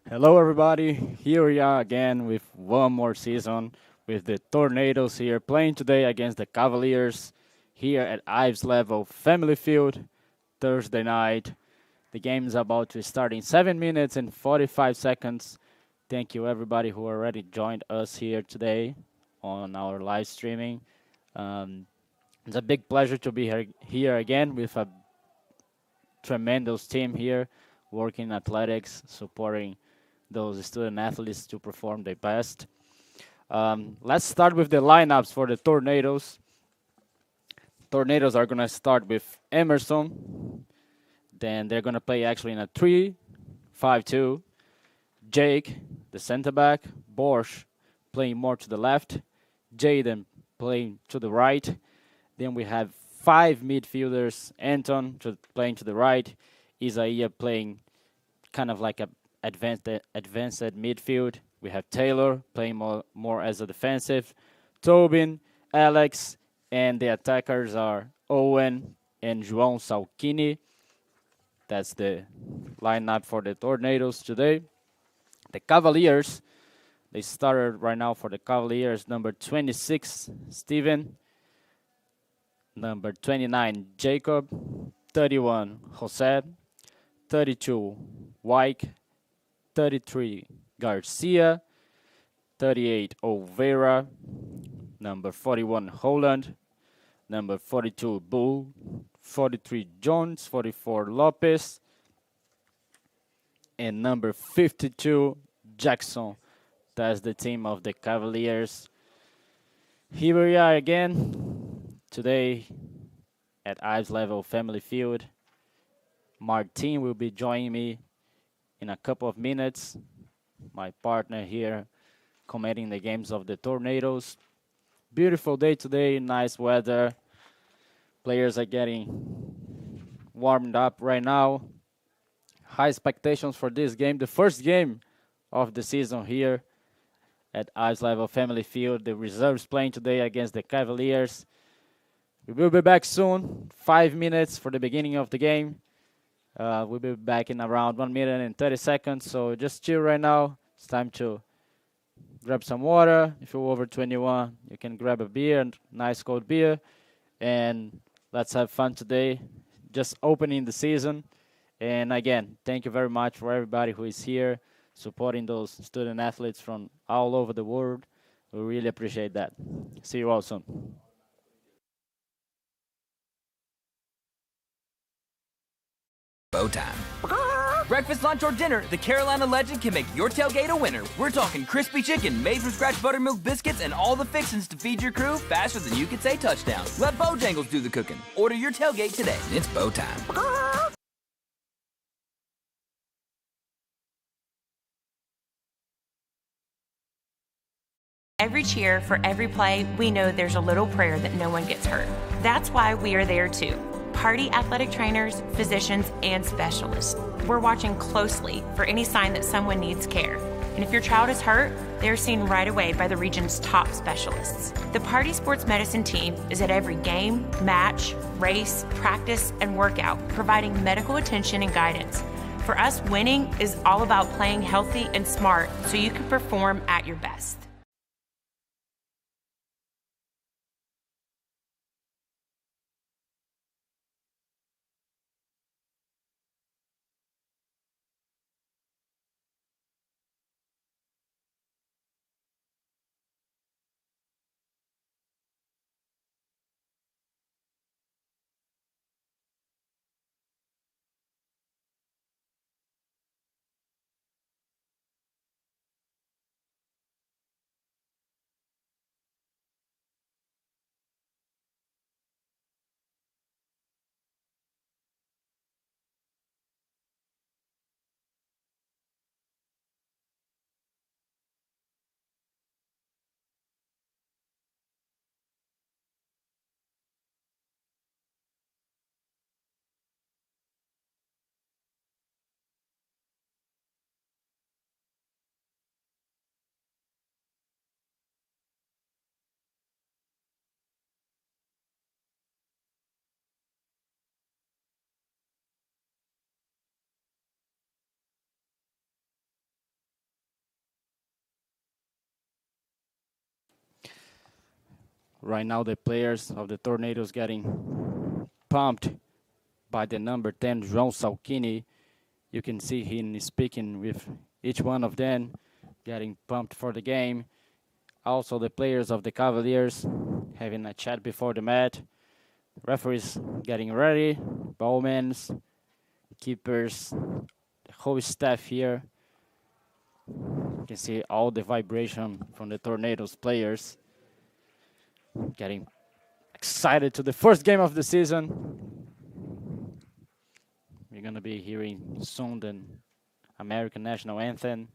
Hello, everybody. Here we are again with one more season with the Tornadoes here playing today against the Cavaliers here at Ives Level Family Field Thursday night. The game is about to start in 7 minutes and 45 seconds. Thank you, everybody who already joined us here today on our live streaming. Um, it's a big pleasure to be here again with a tremendous team here working athletics, supporting those student athletes to perform their best. Let's start with the lineups for the Tornadoes. Tornadoes are going to start with Emerson. Then they're going to play actually in a 3-5-2. Jake, the center back. Borsch playing more to the left. Jaden playing to the right. Then we have five midfielders. Anton playing to the right. Isaiah playing kind of like a advanced midfield. We have Taylor playing more as a defensive. Tobin, Alex, and the attackers are Owen and João Salchini. That's the lineup for the Tornadoes today. The Cavaliers, they started right now for the Cavaliers. Number 26, Steven. Number 29, Jacob. 31, Jose. 32, Wyke. 33, Garcia. 38, Overa. Number 41, Holland. Number 42, Bull. 43, Jones. 44, Lopez. And number 52, Jackson. That's the team of the Cavaliers. Here we are again today at Ives Level Family Field. Martin will be joining me in a couple of minutes. My partner here commenting the games of the Tornadoes. Beautiful day today, nice weather. Players are getting warmed up right now. High expectations for this game. The first game of the season here at Ives Level Family Field. The reserves playing today against the Cavaliers. We will be back soon. 5 minutes for the beginning of the game. We'll be back in around 1 minute and 30 seconds. So just chill right now. It's time to grab some water. If you're over 21, you can grab a beer, nice cold beer. And let's have fun today. Just opening the season. And again, thank you very much for everybody who is here supporting those student athletes from all over the world. We really appreciate that. See you all soon. Bow time. Breakfast, lunch, or dinner, the Carolina legend can make your tailgate a winner. We're talking crispy chicken, made from scratch buttermilk biscuits, and all the fixins to feed your crew faster than you can say touchdown. Let Bojangles do the cooking. Order your tailgate today. It's bow time. Every cheer, for every play, we know there's a little prayer that no one gets hurt. That's why we are there too. Party athletic trainers, physicians, and specialists. We're watching closely for any sign that someone needs care. And if your child is hurt, they're seen right away by the region's top specialists. The Party Sports Medicine team is at every game, match, race, practice, and workout, providing medical attention and guidance. For us, winning is all about playing healthy and smart so you can perform at your best. Right now, the players of the Tornadoes getting pumped by the number 10, João Salchini. You can see him speaking with each one of them, getting pumped for the game. Also, the players of the Cavaliers having a chat before the match. Referees getting ready, bowmans, keepers, the whole staff here. You can see all the vibration from the Tornadoes players getting excited to the first game of the season. We're gonna be hearing soon the American national anthem.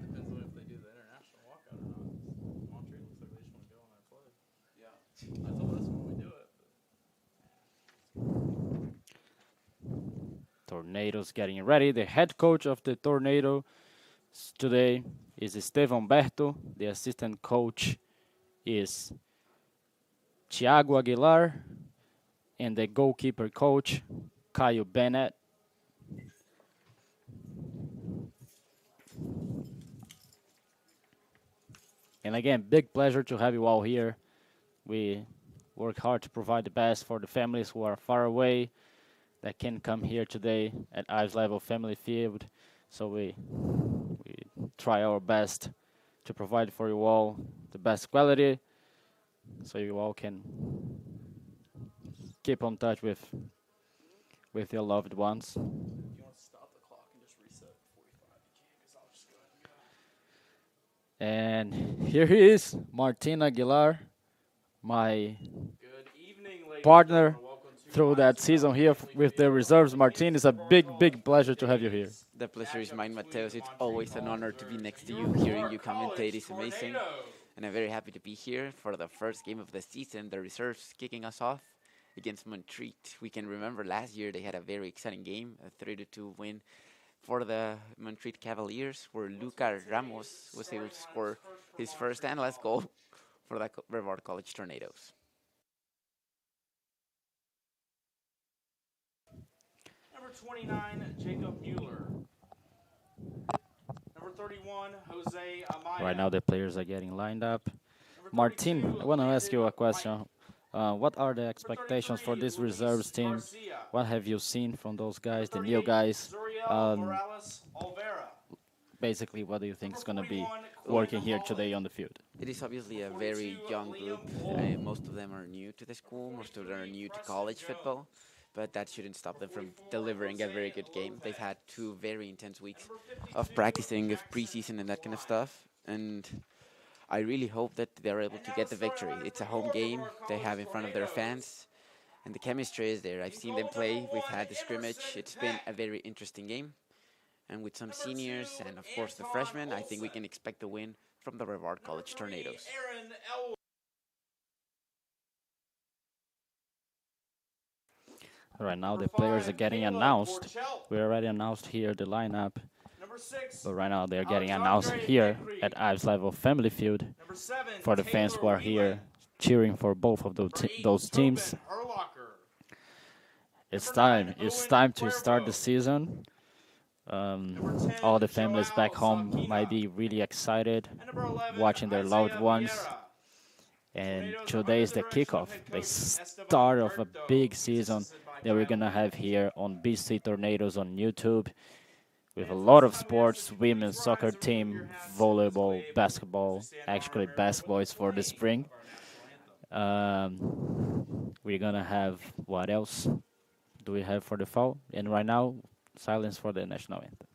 Depends on if they do the international walkout or not. Montreat looks like they just want to go on that play. Yeah. I told us when we do it. Tornadoes getting ready. The head coach of the Tornado today is Estevam Berto. The assistant coach is Thiago Aguilar. And the goalkeeper coach, Caio Bennett. And again, big pleasure to have you all here. We work hard to provide the best for the families who are far away that can come here today at Ives Level Family Field. So we try our best to provide for you all the best quality so you all can keep on touch with your loved ones. If you want to stop the clock and just reset 45, you can, because I'll just go ahead and go. And here he is, Martin Aguilar, my Good evening, ladies partner and gentlemen. Welcome to through that season here with the reserves. Martin, it's a big pleasure to have you here. The pleasure is mine, Mateus. It's always an honor to be next to you. Hearing you commentate is amazing. And I'm very happy to be here for the first game of the season. The reserves kicking us off against Montreat. We can remember last year they had a very exciting game, a 3-2 win for the Montreat Cavaliers, where Luca Ramos was able to score his first and last goal for the Brevard College Tornadoes. Number 29, Jacob Mueller. Number 31, Jose Amaya. Right now the players are getting lined up. Martin, I want to ask you a question. What are the expectations for this reserves team? What have you seen from those guys, the new guys? Basically, what do you think is going to be working here today on the field? It is obviously a very young group. Most of them are new to the school. Most of them are new to college football. But that shouldn't stop them from delivering a very good game. They've had 2 very intense weeks of practicing, of preseason and that kind of stuff. And I really hope that they're able to get the victory. It's a home game they have in front of their fans. And the chemistry is there. I've seen them play. We've had the scrimmage. It's been a very interesting game. And with some seniors and, of course, the freshmen, I think we can expect a win from the Brevard College Tornadoes. Right now the players are getting announced. We already announced here the lineup. But right now they're getting announced here at Ives Level Family Field for the fans who are here cheering for both of those teams. It's time. It's time to start the season. All the families back home might be really excited watching their loved ones. And today is the kickoff, the start of a big season that we're going to have here on BC Tornadoes on YouTube with a lot of sports, women's soccer team, volleyball, basketball. Actually, basketball is for the spring. We're going to have, what else do we have for the fall? And right now, silence for the national anthem.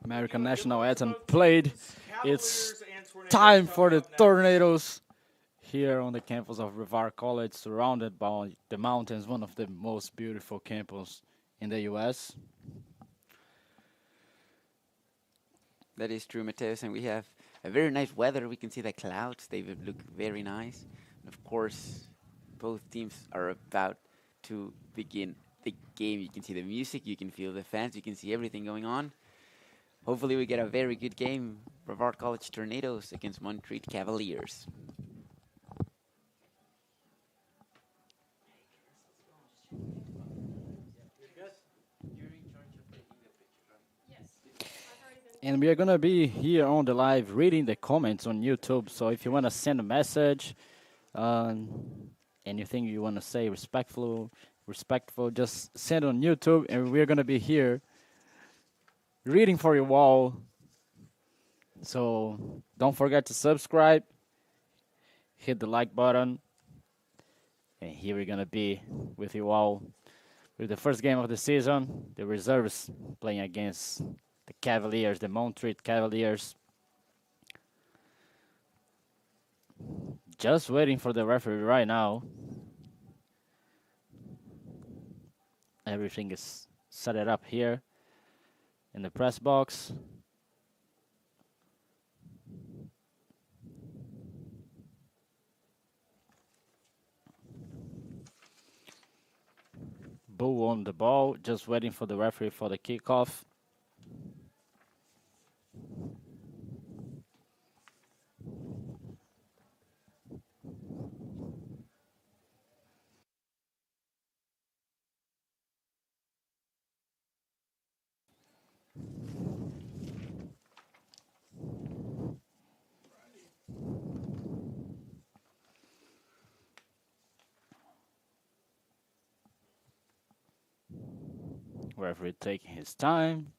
American national anthem played. It's time for the Tornadoes here on the campus of Brevard College, surrounded by the mountains, one of the most beautiful campus in the U.S. That is true, Mateus, and we have a very nice weather. We can see the clouds; they look very nice. And of course, both teams are about to begin the game. You can see the music, you can feel the fans, you can see everything going on. Hopefully, we get a very good game. Brevard College Tornadoes against Montreat Cavaliers. And we are going to be here on the live reading the comments on YouTube. So if you want to send a message, anything you want to say respectful, just send on YouTube. And we're going to be here reading for you all. So don't forget to subscribe, hit the like button. And here we're going to be with you all with the first game of the season. The reserves playing against the Cavaliers, the Montreat Cavaliers. Just waiting for the referee right now. Everything is set it up here in the press box. Bull on the ball, just waiting for the referee for the kickoff. Referee taking his time.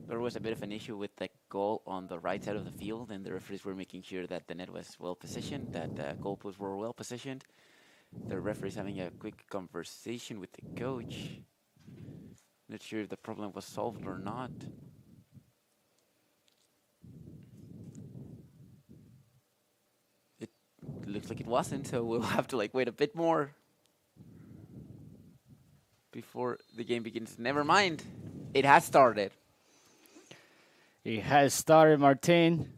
There was a bit of an issue with the goal on the right side of the field, and the referees were making sure that the net was well positioned, that the goalposts were well positioned. The referee's having a quick conversation with the coach. Not sure if the problem was solved or not. It looks like it wasn't, so we'll have to wait a bit more before the game begins. Never mind, it has started. It has started, Martin,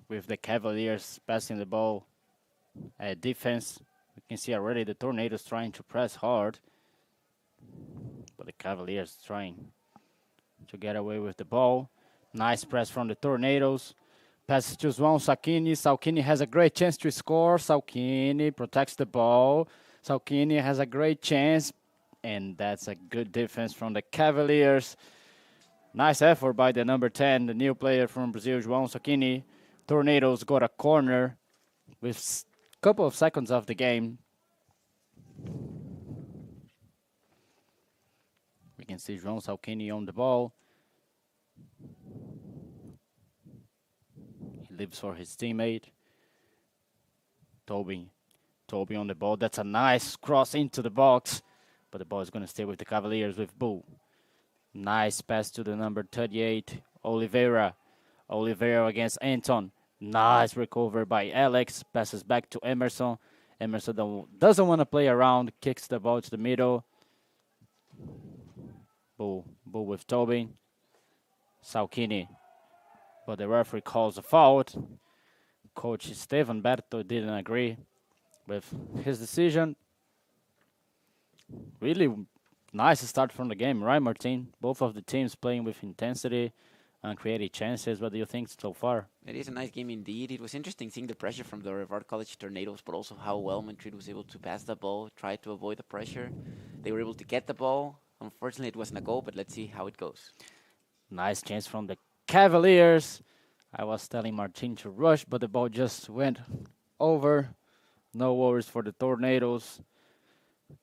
with the Cavaliers passing the ball at defense. You can see already the Tornadoes trying to press hard, but the Cavaliers trying to get away with the ball. Nice press from the Tornadoes. Passes to João Sacchini. Sacchini has a great chance to score. Sacchini protects the ball. Sacchini has a great chance, and that's a good defense from the Cavaliers. Nice effort by the number 10, the new player from Brazil, João Sacchini. Tornadoes got a corner with a couple of seconds of the game. We can see João Sacchini on the ball. He lives for his teammate. Toby on the ball. That's a nice cross into the box, but the ball is going to stay with the Cavaliers with Bull. Nice pass to the number 38, Oliveira. Oliveira against Anton. Nice recovery by Alex. Passes back to Emerson. Emerson doesn't want to play around. Kicks the ball to the middle. Bull with Tobin. Sacchini. But the referee calls a foul. Coach Estevan Berto didn't agree with his decision. Really nice start from the game, right, Martin? Both of the teams playing with intensity and creating chances. What do you think so far? It is a nice game indeed. It was interesting seeing the pressure from the Brevard College Tornadoes, but also how well Montreat was able to pass the ball, try to avoid the pressure. They were able to get the ball. Unfortunately, it wasn't a goal, but let's see how it goes. Nice chance from the Cavaliers. I was telling Martin to rush, but the ball just went over. No worries for the Tornadoes.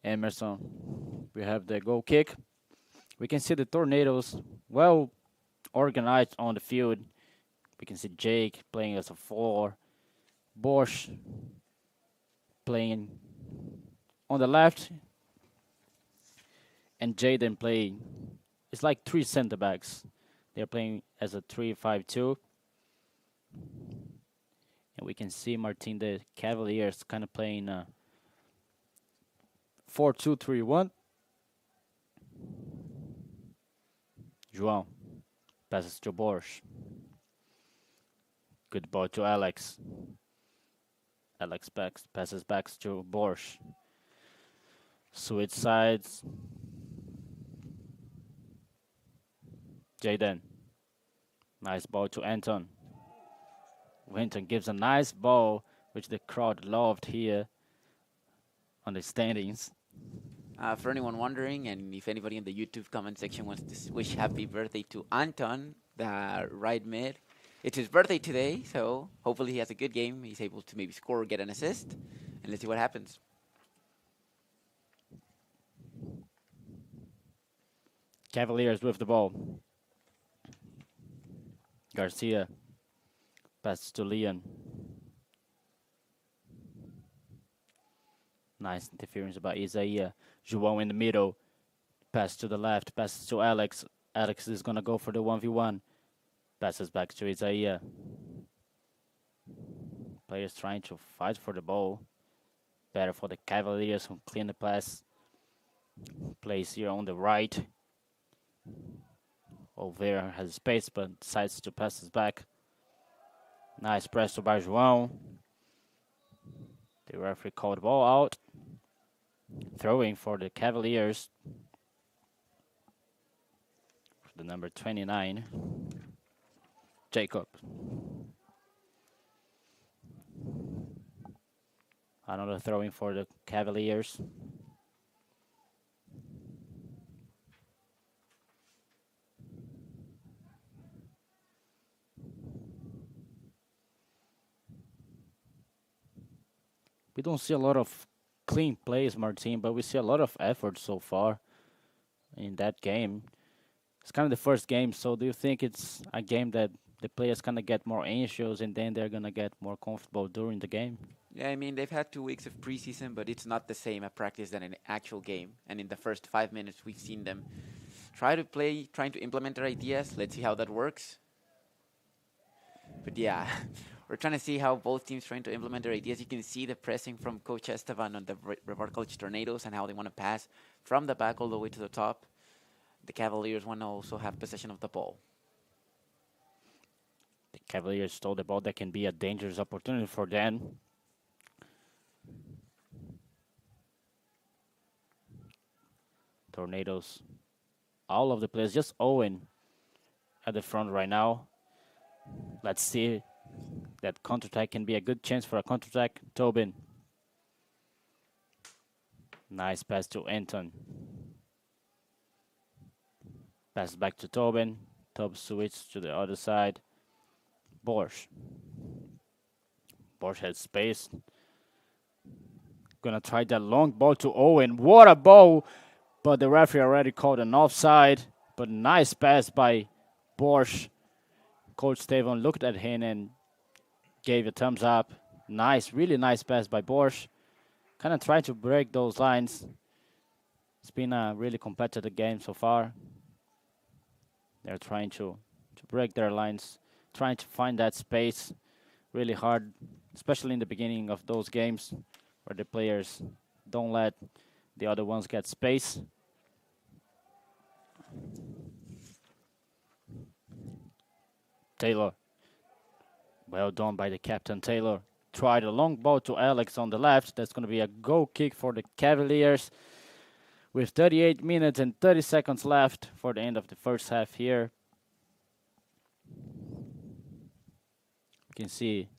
Emerson, we have the goal kick. We can see the Tornadoes well organized on the field. We can see Jake playing as a 4. Bosch playing on the left. and Jaden play. It's like three center backs. They're playing as a 3-5-2. And we can see Martin, the Cavaliers, kind of playing 4-2-3-1. João passes to Borsch. Good ball to Alex. Alex passes back to Borsch. Switch sides. Jaden. Nice ball to Anton. Winton gives a nice ball, which the crowd loved here on the standings. For anyone wondering, and if anybody in the YouTube comment section wants to wish happy birthday to Anton, the right mid, it's his birthday today, so hopefully he has a good game. He's able to maybe score or get an assist, and let's see what happens. Cavaliers with the ball. Garcia passes to Leon. Nice interference by Isaiah. João in the middle. Pass to the left. Passes to Alex. Alex is going to go for the 1v1. Passes back to Isaiah. Players trying to fight for the ball. Better for the Cavaliers who clean the pass. Plays here on the right. Oliveira has space but decides to pass it back. Nice press to by João. The referee called the ball out. Throwing for the Cavaliers. For the number 29. Jacob. Another throwing for the Cavaliers. We don't see a lot of clean plays, Martin, but we see a lot of effort so far in that game. It's kind of the first game, so do you think it's a game that the players kind of get more anxious and then they're going to get more comfortable during the game? Yeah, I mean, they've had 2 weeks of preseason, but it's not the same at practice than an actual game. And in the first 5 minutes, we've seen them try to play, trying to implement their ideas. Let's see how that works. But yeah, we're trying to see how both teams trying to implement their ideas. You can see the pressing from Coach Esteban on the Brevard College Tornadoes and how they want to pass from the back all the way to the top. The Cavaliers want to also have possession of the ball. The Cavaliers stole the ball. That can be a dangerous opportunity for them. Tornadoes. All of the players, just Owen at the front right now. Let's see. That counterattack can be a good chance for a counterattack. Tobin. Nice pass to Anton. Pass back to Tobin. Tobin switch to the other side. Borsch. Borsch has space. Gonna try that long ball to Owen. What a ball! But the referee already called an offside. But nice pass by Borsch. Coach Steven looked at him and gave a thumbs up. Nice, really nice pass by Borsch. Kind of tried to break those lines. It's been a really competitive game so far. They're trying to break their lines, trying to find that space. Really hard, especially in the beginning of those games where the players don't let the other ones get space. Taylor. Well done by the captain, Taylor. Tried a long ball to Alex on the left. That's going to be a goal kick for the Cavaliers. With 38 minutes and 30 seconds left for the end of the first half here. You can see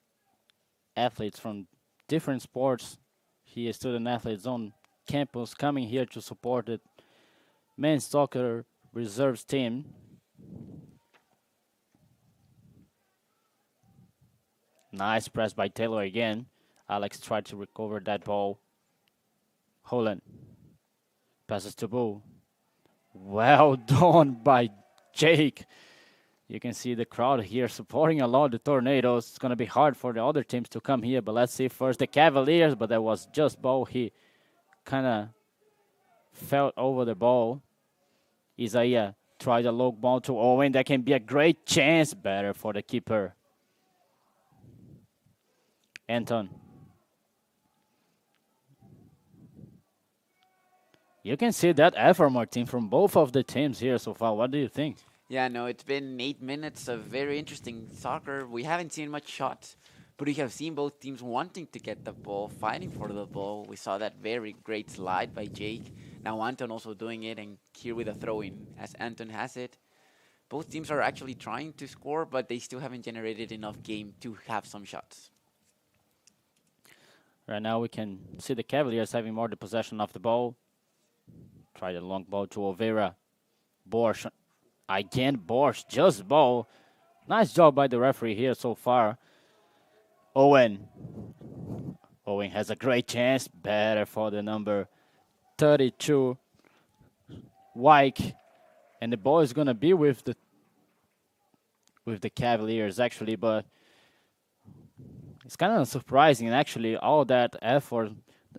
athletes from different sports here, student athletes on campus coming here to support the men's soccer reserves team. Nice press by Taylor again. Alex tried to recover that ball. Holland passes to Boo. Well done by Jake. You can see the crowd here supporting a lot the Tornadoes. It's going to be hard for the other teams to come here, but let's see first the Cavaliers, but that was just ball. He kind of fell over the ball. Isaiah try the low ball to Owen. That can be a great chance. Better for the keeper. Anton. You can see that effort, Martin, from both of the teams here so far. What do you think? Yeah, no, it's been 8 minutes of very interesting soccer. We haven't seen much shots, but we have seen both teams wanting to get the ball, fighting for the ball. We saw that very great slide by Jake. Now Anton also doing it, and here with a throw-in as Anton has it. Both teams are actually trying to score, but they still haven't generated enough game to have some shots. Right now we can see the Cavaliers having more the possession of the ball. Try the long ball to Oliveira. Borsch. Again, Borsch. Just ball. Nice job by the referee here so far. Owen. Owen has a great chance. Better for the number 32. Wyke. And the ball is going to be with the Cavaliers, actually, but it's kind of surprising, actually, all that effort.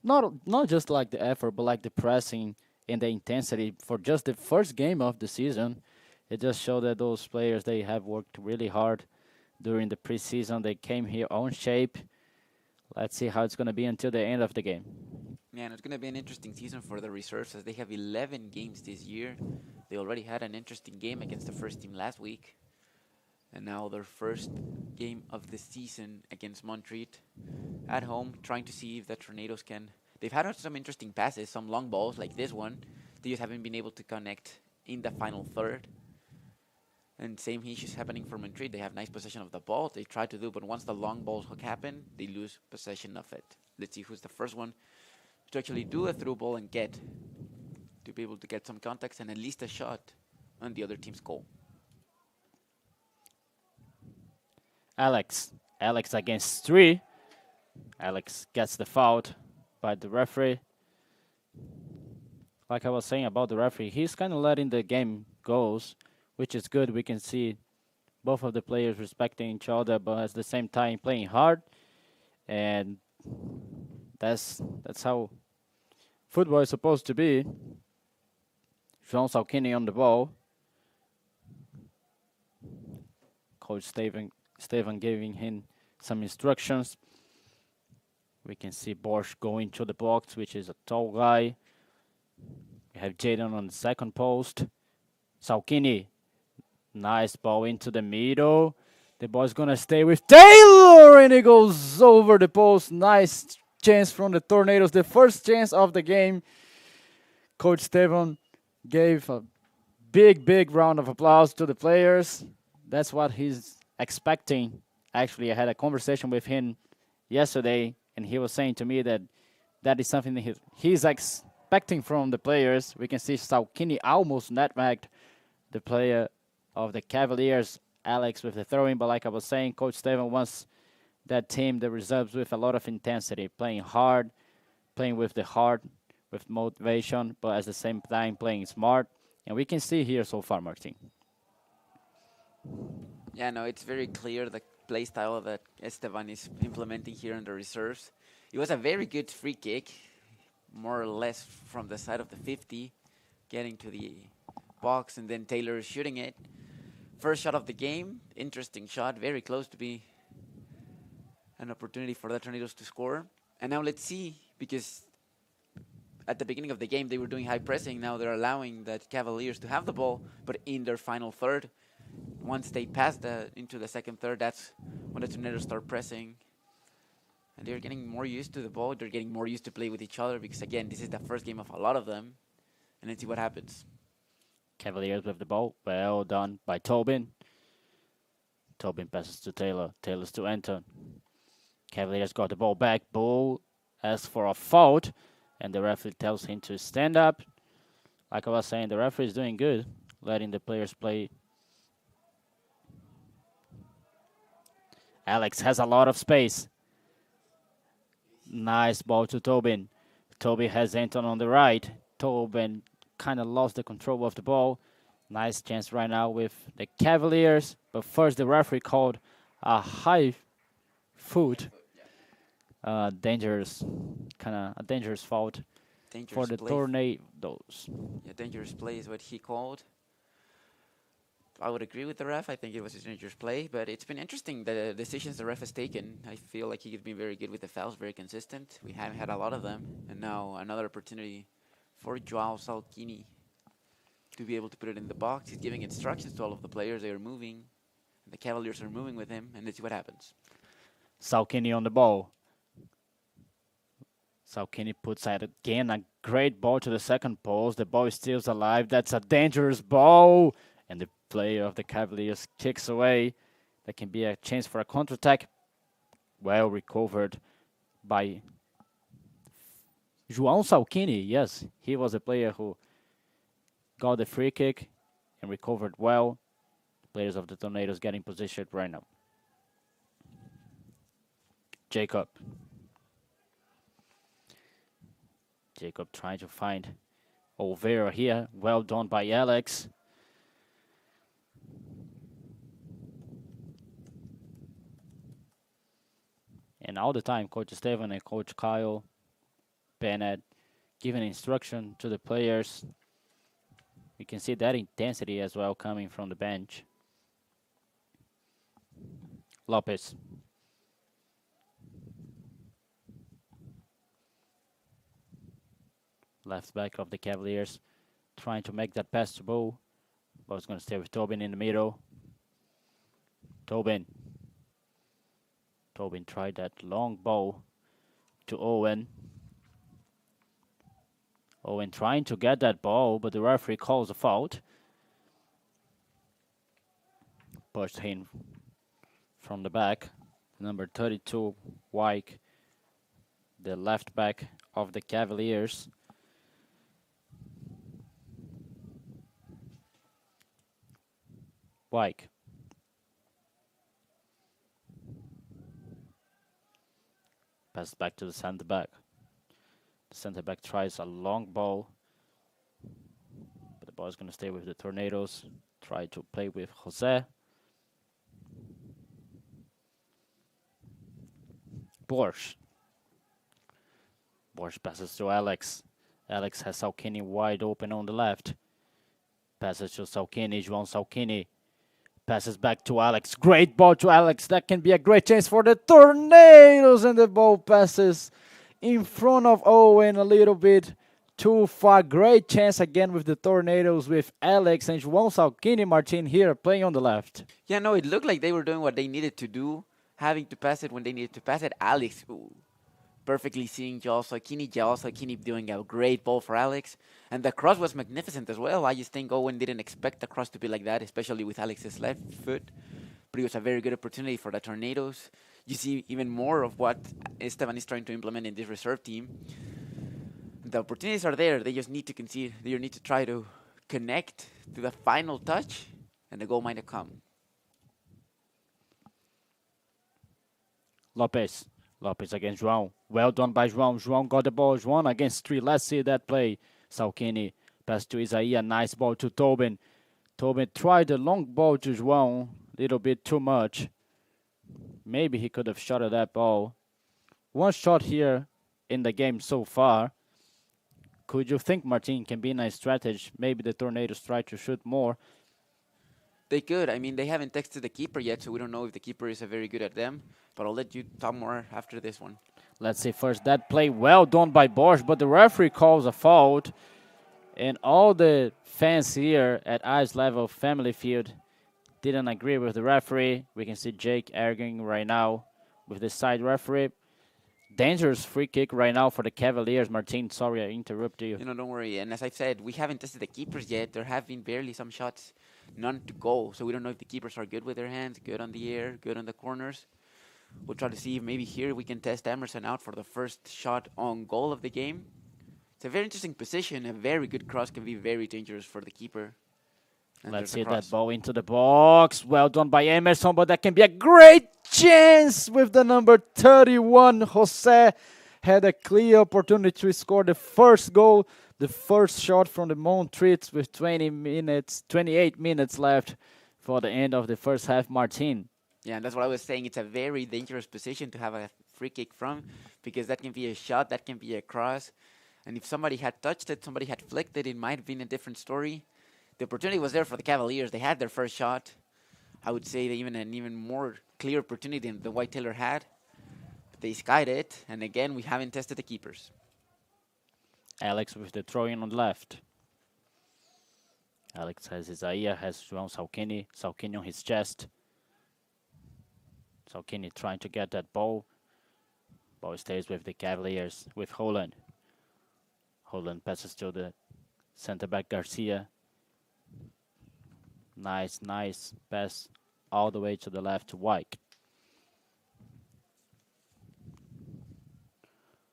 Not just like the effort, but like the pressing and the intensity for just the first game of the season. It just showed that those players, they have worked really hard during the preseason. They came here on shape. Let's see how it's going to be until the end of the game. Yeah, and it's going to be an interesting season for the reserves as they have 11 games this year. They already had an interesting game against the first team last week. And now their first game of the season against Montreat at home, trying to see if the Tornadoes can. They've had some interesting passes, some long balls like this one. They just haven't been able to connect in the final third. And same issues happening for Montreat. They have nice possession of the ball. They try to do, but once the long balls happen, they lose possession of it. Let's see who's the first one to actually do a through ball and get to be able to get some context and at least a shot on the other team's goal. Alex against 3. Alex gets the foul by the referee. Like I was saying about the referee, he's kind of letting the game goes, which is good. We can see both of the players respecting each other, but at the same time playing hard. And that's how football is supposed to be. João Salkini on the ball. Coach Steven giving him some instructions. We can see Borsch going to the box, which is a tall guy. We have Jaden on the second post. Salkini. Nice ball into the middle. The ball is going to stay with Taylor, and it goes over the post. Nice chance from the Tornadoes. The first chance of the game. Coach Steven gave a big round of applause to the players. That's what he's expecting. Actually, I had a conversation with him yesterday, and he was saying to me that that is something that he's expecting from the players. We can see Salkini almost nutmegged the player of the Cavaliers, Alex, with the throwing. But like I was saying, Coach Steven wants that team, the reserves, with a lot of intensity, playing hard, playing with the heart, with motivation, but at the same time playing smart. And we can see here so far, Martin. Yeah, no, it's very clear the play style that Esteban is implementing here in the reserves. It was a very good free kick, more or less from the side of the 50, getting to the box, and then Taylor shooting it. First shot of the game, interesting shot, very close to be an opportunity for the Tornadoes to score. And now let's see, because at the beginning of the game they were doing high pressing. Now they're allowing the Cavaliers to have the ball, but in their final third. Once they pass into the second third, that's when the Tornadoes start pressing. And they're getting more used to the ball. They're getting more used to play with each other because, again, this is the first game of a lot of them. And let's see what happens. Cavaliers with the ball. Well done by Tobin. Tobin passes to Taylor. Taylor's to Anton. Cavaliers got the ball back. Bull asks for a foul, and the referee tells him to stand up. Like I was saying, the referee is doing good, letting the players play. Alex has a lot of space. Nice ball to Tobin. Tobin has Anton on the right. Tobin kind of lost the control of the ball. Nice chance right now with the Cavaliers. But first the referee called a high foot. Dangerous, kind of a dangerous foul. Dangerous the play. Tornadoes. Yeah, dangerous play is what he called. I would agree with the ref. I think it was a dangerous play, but it's been interesting the decisions the ref has taken. I feel like he's been very good with the fouls, very consistent. We haven't had a lot of them, and now another opportunity for Joao Salkini to be able to put it in the box. He's giving instructions to all of the players. They are moving. The Cavaliers are moving with him, and let's see what happens. Salkini on the ball. Salkini puts out again a great ball to the second post. The ball is still alive. That's a dangerous ball. And the player of the Cavaliers kicks away. That can be a chance for a counterattack. Well recovered by João Salkini. Yes, he was a player who got the free kick and recovered well. Players of the Tornadoes getting positioned right now. Jacob trying to find Olvera here. Well done by Alex. And all the time, Coach Esteban and Coach Kyle Bennett giving instruction to the players. We can see that intensity as well coming from the bench. Lopez. Left back of the Cavaliers trying to make that pass to Bo. Bo's going to stay with Tobin in the middle. Tobin tried that long ball to Owen. Owen trying to get that ball, but the referee calls a foul. Pushed him from the back. Number 32, Wyke, the left back of the Cavaliers. Wyke. Pass back to the center back. The center back tries a long ball, but the ball is going to stay with the Tornadoes. Try to play with Jose. Borsch passes to Alex. Alex has Salkini wide open on the left. Passes to Salkini, João Salkini. Passes back to Alex. Great ball to Alex. That can be a great chance for the Tornadoes. And the ball passes in front of Owen a little bit too far. Great chance again with the Tornadoes with Alex and João Salkini Martin here playing on the left. Yeah, no, it looked like they were doing what they needed to do, having to pass it when they needed to pass it. Alex, perfectly seeing Joao Salkini doing a great ball for Alex. And the cross was magnificent as well. I just think Owen didn't expect the cross to be like that, especially with Alex's left foot. But it was a very good opportunity for the Tornadoes. You see even more of what Esteban is trying to implement in this reserve team. The opportunities are there. They just need to concede. They need to try to connect to the final touch, and the goal might have come. Lopez against João. Well done by João. João got the ball. João against 3. Let's see that play. Salkini pass to Isaiah. Nice ball to Tobin. Tobin tried the long ball to João. Little bit too much. Maybe he could have shot at that ball. One shot here in the game so far. Could you think, Martin, can be a nice strategy? Maybe the Tornadoes try to shoot more. They could. I mean, they haven't texted the keeper yet, so we don't know if the keeper is very good at them. But I'll let you talk more after this one. Let's see first that play. Well done by Borsch, but the referee calls a foul. And all the fans here at Ice Level Family Field didn't agree with the referee. We can see Jake arguing right now with the side referee. Dangerous free kick right now for the Cavaliers. Martin, sorry I interrupted you. You know, don't worry. And as I've said, we haven't tested the keepers yet. There have been barely some shots, none to goal. So we don't know if the keepers are good with their hands, good on the air, good on the corners. We'll try to see if maybe here we can test Emerson out for the first shot on goal of the game. It's a very interesting position. A very good cross can be very dangerous for the keeper. And let's there's see that ball into the box. Well done by Emerson, but that can be a great chance with the number 31. Jose had a clear opportunity to score the first goal, the first shot from the Montreat with 28 minutes left for the end of the first half. Martin. Yeah, and that's what I was saying. It's a very dangerous position to have a free kick from, because that can be a shot, that can be a cross. And if somebody had touched it, somebody had flicked it, it might have been a different story. The opportunity was there for the Cavaliers. They had their first shot. I would say they even an even more clear opportunity than the White Taylor had. But they skied it, and again, we haven't tested the keepers. Alex with the throw-in on the left. Alex has Isaiah, has João Salkini. Salkini on his chest. Salkini trying to get that ball. Ball stays with the Cavaliers, with Holland. Holland passes to the center back Garcia. Nice pass all the way to the left to Wyke.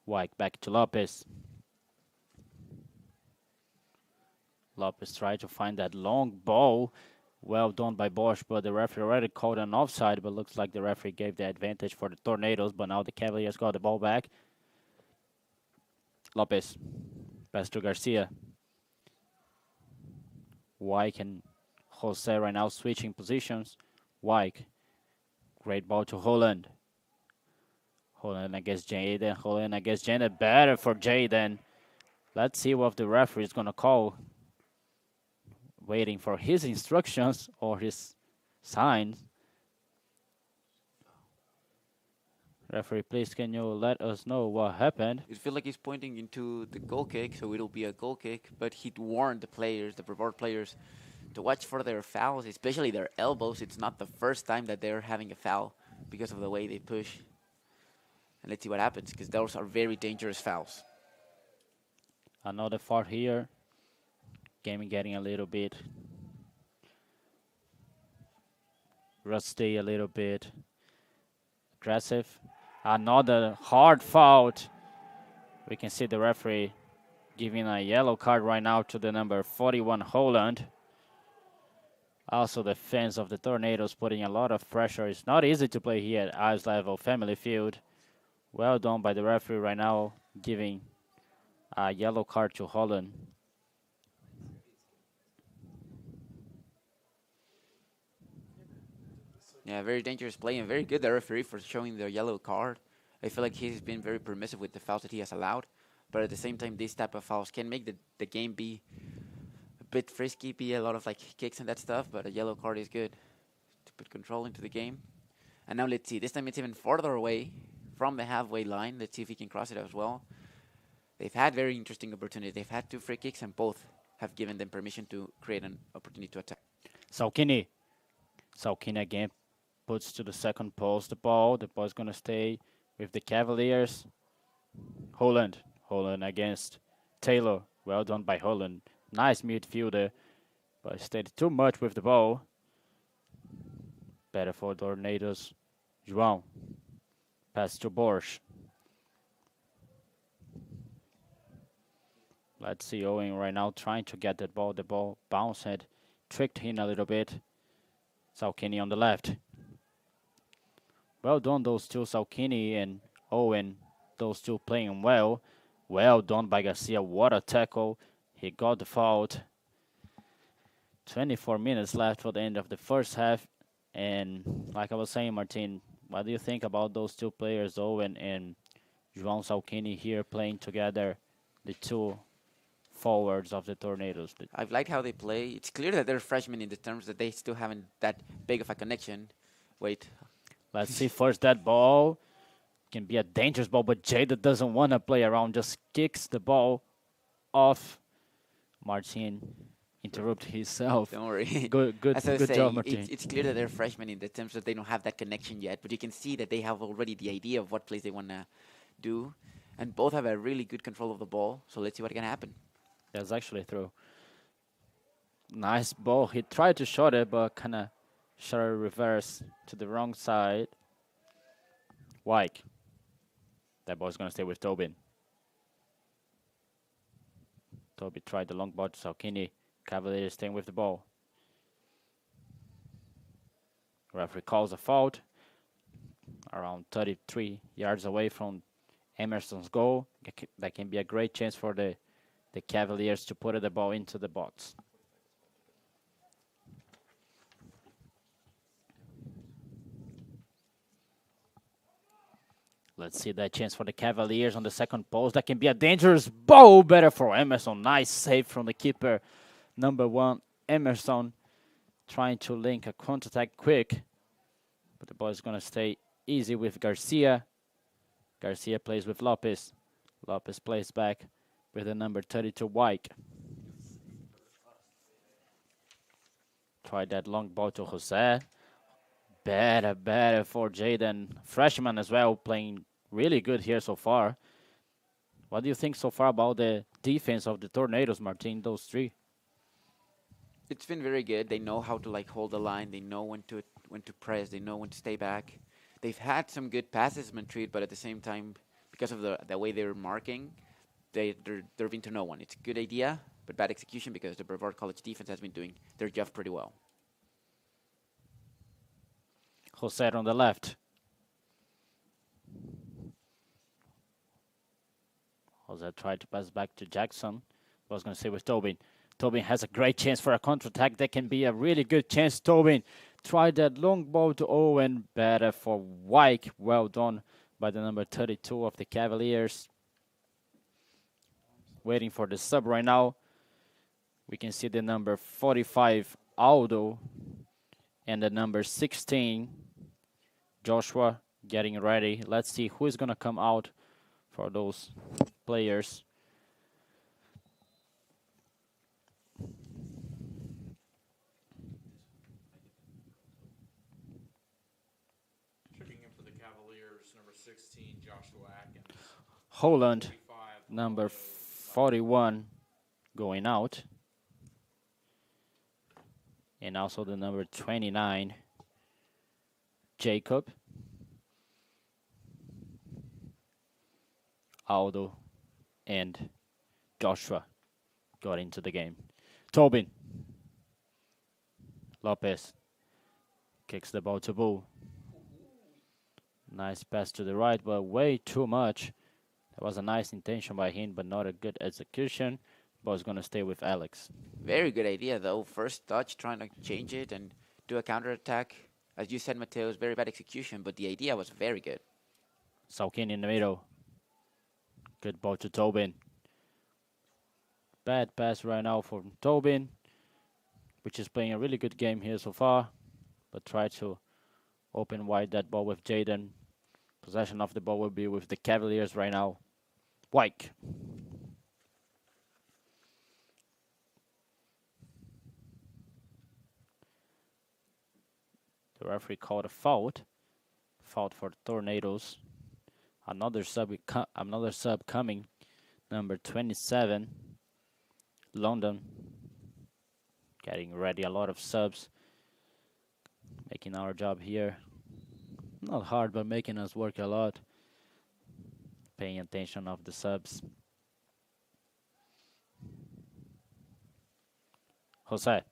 Wyke back to Lopez. Lopez tried to find that long ball. Well done by Bosch, but the referee already called an offside, but looks like the referee gave the advantage for the Tornadoes, but now the Cavaliers got the ball back. Lopez, pass to Garcia. Wyke and Jose right now switching positions. Wyke, great ball to Holland. Holland against Jaden, Holland against Jaden, better for Jaden. Let's see what the referee is going to call. Waiting for his instructions or his signs. Referee, please can you let us know what happened? It feels like he's pointing into the goal kick, so it'll be a goal kick, but he'd warned the players, the Brevard players, to watch for their fouls, especially their elbows. It's not the first time that they're having a foul because of the way they push. And let's see what happens, because those are very dangerous fouls. Another fault here. Game getting a little bit rusty, a little bit aggressive. Another hard foul. We can see the referee giving a yellow card right now to the number 41 Holland. Also the fans of the Tornadoes putting a lot of pressure. It's not easy to play here at Ives Level Family Field. Well done by the referee right now, giving a yellow card to Holland. Yeah, very dangerous play and very good the referee for showing the yellow card. I feel like he's been very permissive with the fouls that he has allowed. But at the same time, these type of fouls can make the game be a bit frisky, be a lot of like kicks and that stuff. But a yellow card is good to put control into the game. And now let's see. This time it's even further away from the halfway line. Let's see if he can cross it as well. They've had very interesting opportunities. They've had 2 free kicks and both have given them permission to create an opportunity to attack. Salkini again puts to the second post the ball. The ball is going to stay with the Cavaliers. Holland against Taylor. Well done by Holland. Nice midfielder, but stayed too much with the ball. Better for Tornadoes. João. Pass to Borsch. Let's see Owen right now trying to get that ball. The ball bounced, tricked him a little bit. Salkini on the left. Well done, those two, Salkini and Owen. Those two playing well. Well done by Garcia. What a tackle. He got the foul. 24 minutes left for the end of the first half. And like I was saying, Martin, what do you think about those two players, Owen and João Salkini, here playing together, the two forwards of the Tornadoes? I've liked how they play. It's clear that they're freshmen in the terms that they still haven't that big of a connection. Wait. Let's see first that ball. Can be a dangerous ball, but Jada doesn't want to play around, just kicks the ball off. Martin interrupt himself. Don't worry. Good job, Martin. It's clear that they're freshmen in the terms that they don't have that connection yet, but you can see that they have already the idea of what plays they want to do, and both have a really good control of the ball, so let's see what can happen. That's actually through. Nice ball. He tried to shot it, but kind of shot it reverse to the wrong side. Wyke. That ball's going to stay with Tobin. Toby tried the long ball to Salkini. Cavaliers staying with the ball. Referee calls a foul. Around 33 yards away from Emerson's goal. That can be a great chance for the Cavaliers to put the ball into the box. Let's see that chance for the Cavaliers on the second post. That can be a dangerous ball. Better for Emerson. Nice save from the keeper. Number 1, Emerson, trying to link a counter-attack quick. But the ball is going to stay easy with Garcia. Garcia plays with Lopez. Lopez plays back with the number 32, White. Try that long ball to Jose. Better for Jaden. Freshman as well, playing really good here so far. What do you think so far about the defense of the Tornadoes, Martin, those three? It's been very good. They know how to like hold the line. They know when to press. They know when to stay back. They've had some good passes, Montreat, but at the same time, because of the way they were marking, they're been to no one. It's a good idea, but bad execution because the Brevard College defense has been doing their job pretty well. Jose on the left. Jose tried to pass back to Jackson. I was going to say with Tobin. Tobin has a great chance for a counter-attack. That can be a really good chance. Tobin tried that long ball to Owen. Better for White. Well done by the number 32 of the Cavaliers. Waiting for the sub right now. We can see the number 45, Aldo, and the number 16, Joshua, getting ready. Let's see who is going to come out for those players. Checking in for the Cavaliers, number 16, Joshua Atkins. Holland, 45, number 41, going out. And also the number 29, Jacob. Aldo and Joshua got into the game. Tobin. Lopez kicks the ball to Bull. Nice pass to the right, but way too much. That was a nice intention by him, but not a good execution. Ball's going to stay with Alex. Very good idea, though. First touch, trying to change it and do a counterattack. As you said, Mateos, very bad execution, but the idea was very good. Saukin in the middle. Good ball to Tobin. Bad pass right now for Tobin, which is playing a really good game here so far. But try to open wide that ball with Jaden. Possession of the ball will be with the Cavaliers right now. White. The referee called a foul. Foul for the Tornadoes. Another sub coming. Number 27. London. Getting ready. A lot of subs. Making our job here not hard, but making us work a lot. Paying attention of the subs. Jose.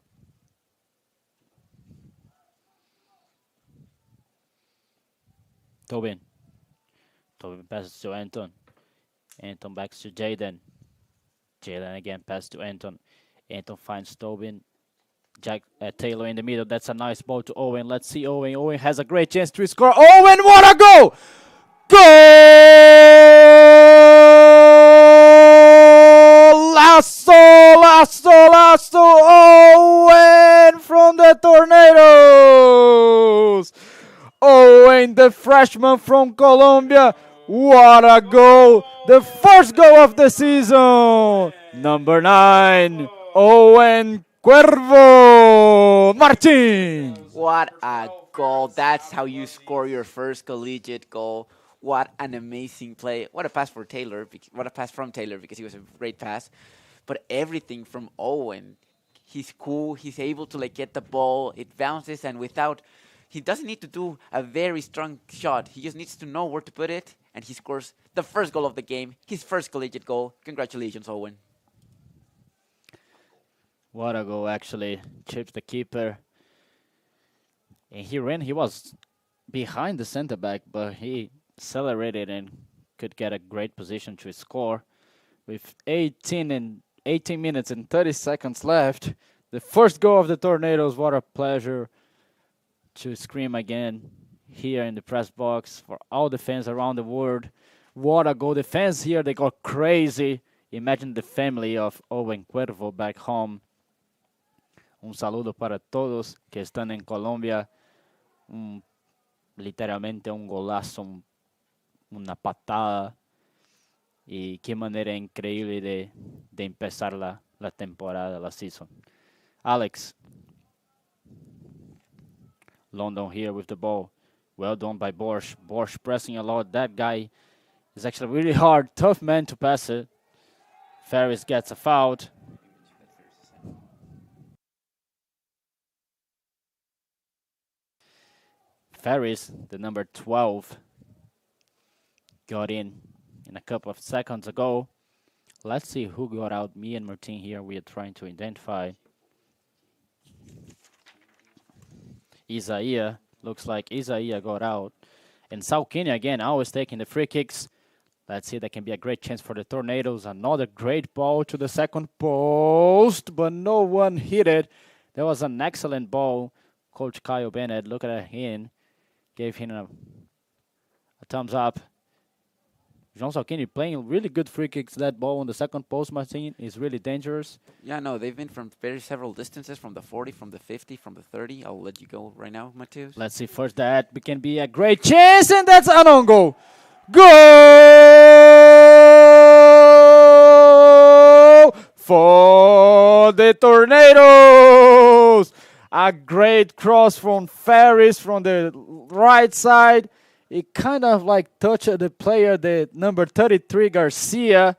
Tobin. Tobin passes to Anton. Anton backs to Jaden. Jaden again passes to Anton. Anton finds Tobin. Taylor in the middle. That's a nice ball to Owen. Let's see Owen. Owen has a great chance to score. Owen, what a goal! Goal! Lasso! Owen from the Tornadoes! Owen, the freshman from Colombia. What a goal! The first goal of the season. Number 9, Owen Cuervo Martin. What a goal. That's how you score your first collegiate goal. What an amazing play. What a pass for Taylor. What a pass from Taylor because he was a great pass. But everything from Owen. He's cool. He's able to like get the ball. It bounces and he doesn't need to do a very strong shot. He just needs to know where to put it. And he scores the first goal of the game. His first collegiate goal. Congratulations, Owen. What a goal, actually. Chips the keeper. And he ran. He was behind the center back, but he accelerated and could get a great position to score. With 18 minutes and 30 seconds left, the first goal of the Tornadoes. What a pleasure to scream again here in the press box for all the fans around the world. What a goal. The fans here, they go crazy. Imagine the family of Owen Cuervo back home. Un saludo para todos que están en Colombia. Literalmente un golazo, una patada. Y qué manera increíble de empezar la temporada, la season. Alex. London here with the ball. Well done by Borsch. Borsch pressing a lot. That guy is actually really hard. Tough man to pass it. Ferris gets a foul. Ferris, the number 12, got in a couple of seconds ago. Let's see who got out. Me and Martin here, we are trying to identify. Isaiah, looks like Isaiah got out. And Salkini again, always taking the free kicks. Let's see, that can be a great chance for the Tornadoes. Another great ball to the second post, but no one hit it. That was an excellent ball. Coach Kyle Bennett, look at him, gave him a thumbs up. João Salkini playing really good free kicks. That ball on the second post, Martin, is really dangerous. Yeah, no, they've been from very several distances, from the 40, from the 50, from the 30. I'll let you go right now, Mateus. Let's see first that can be a great chance, and that's an own goal. Goal for the Tornadoes. A great cross from Ferris from the right side. It kind of like touched the player, the number 33, Garcia.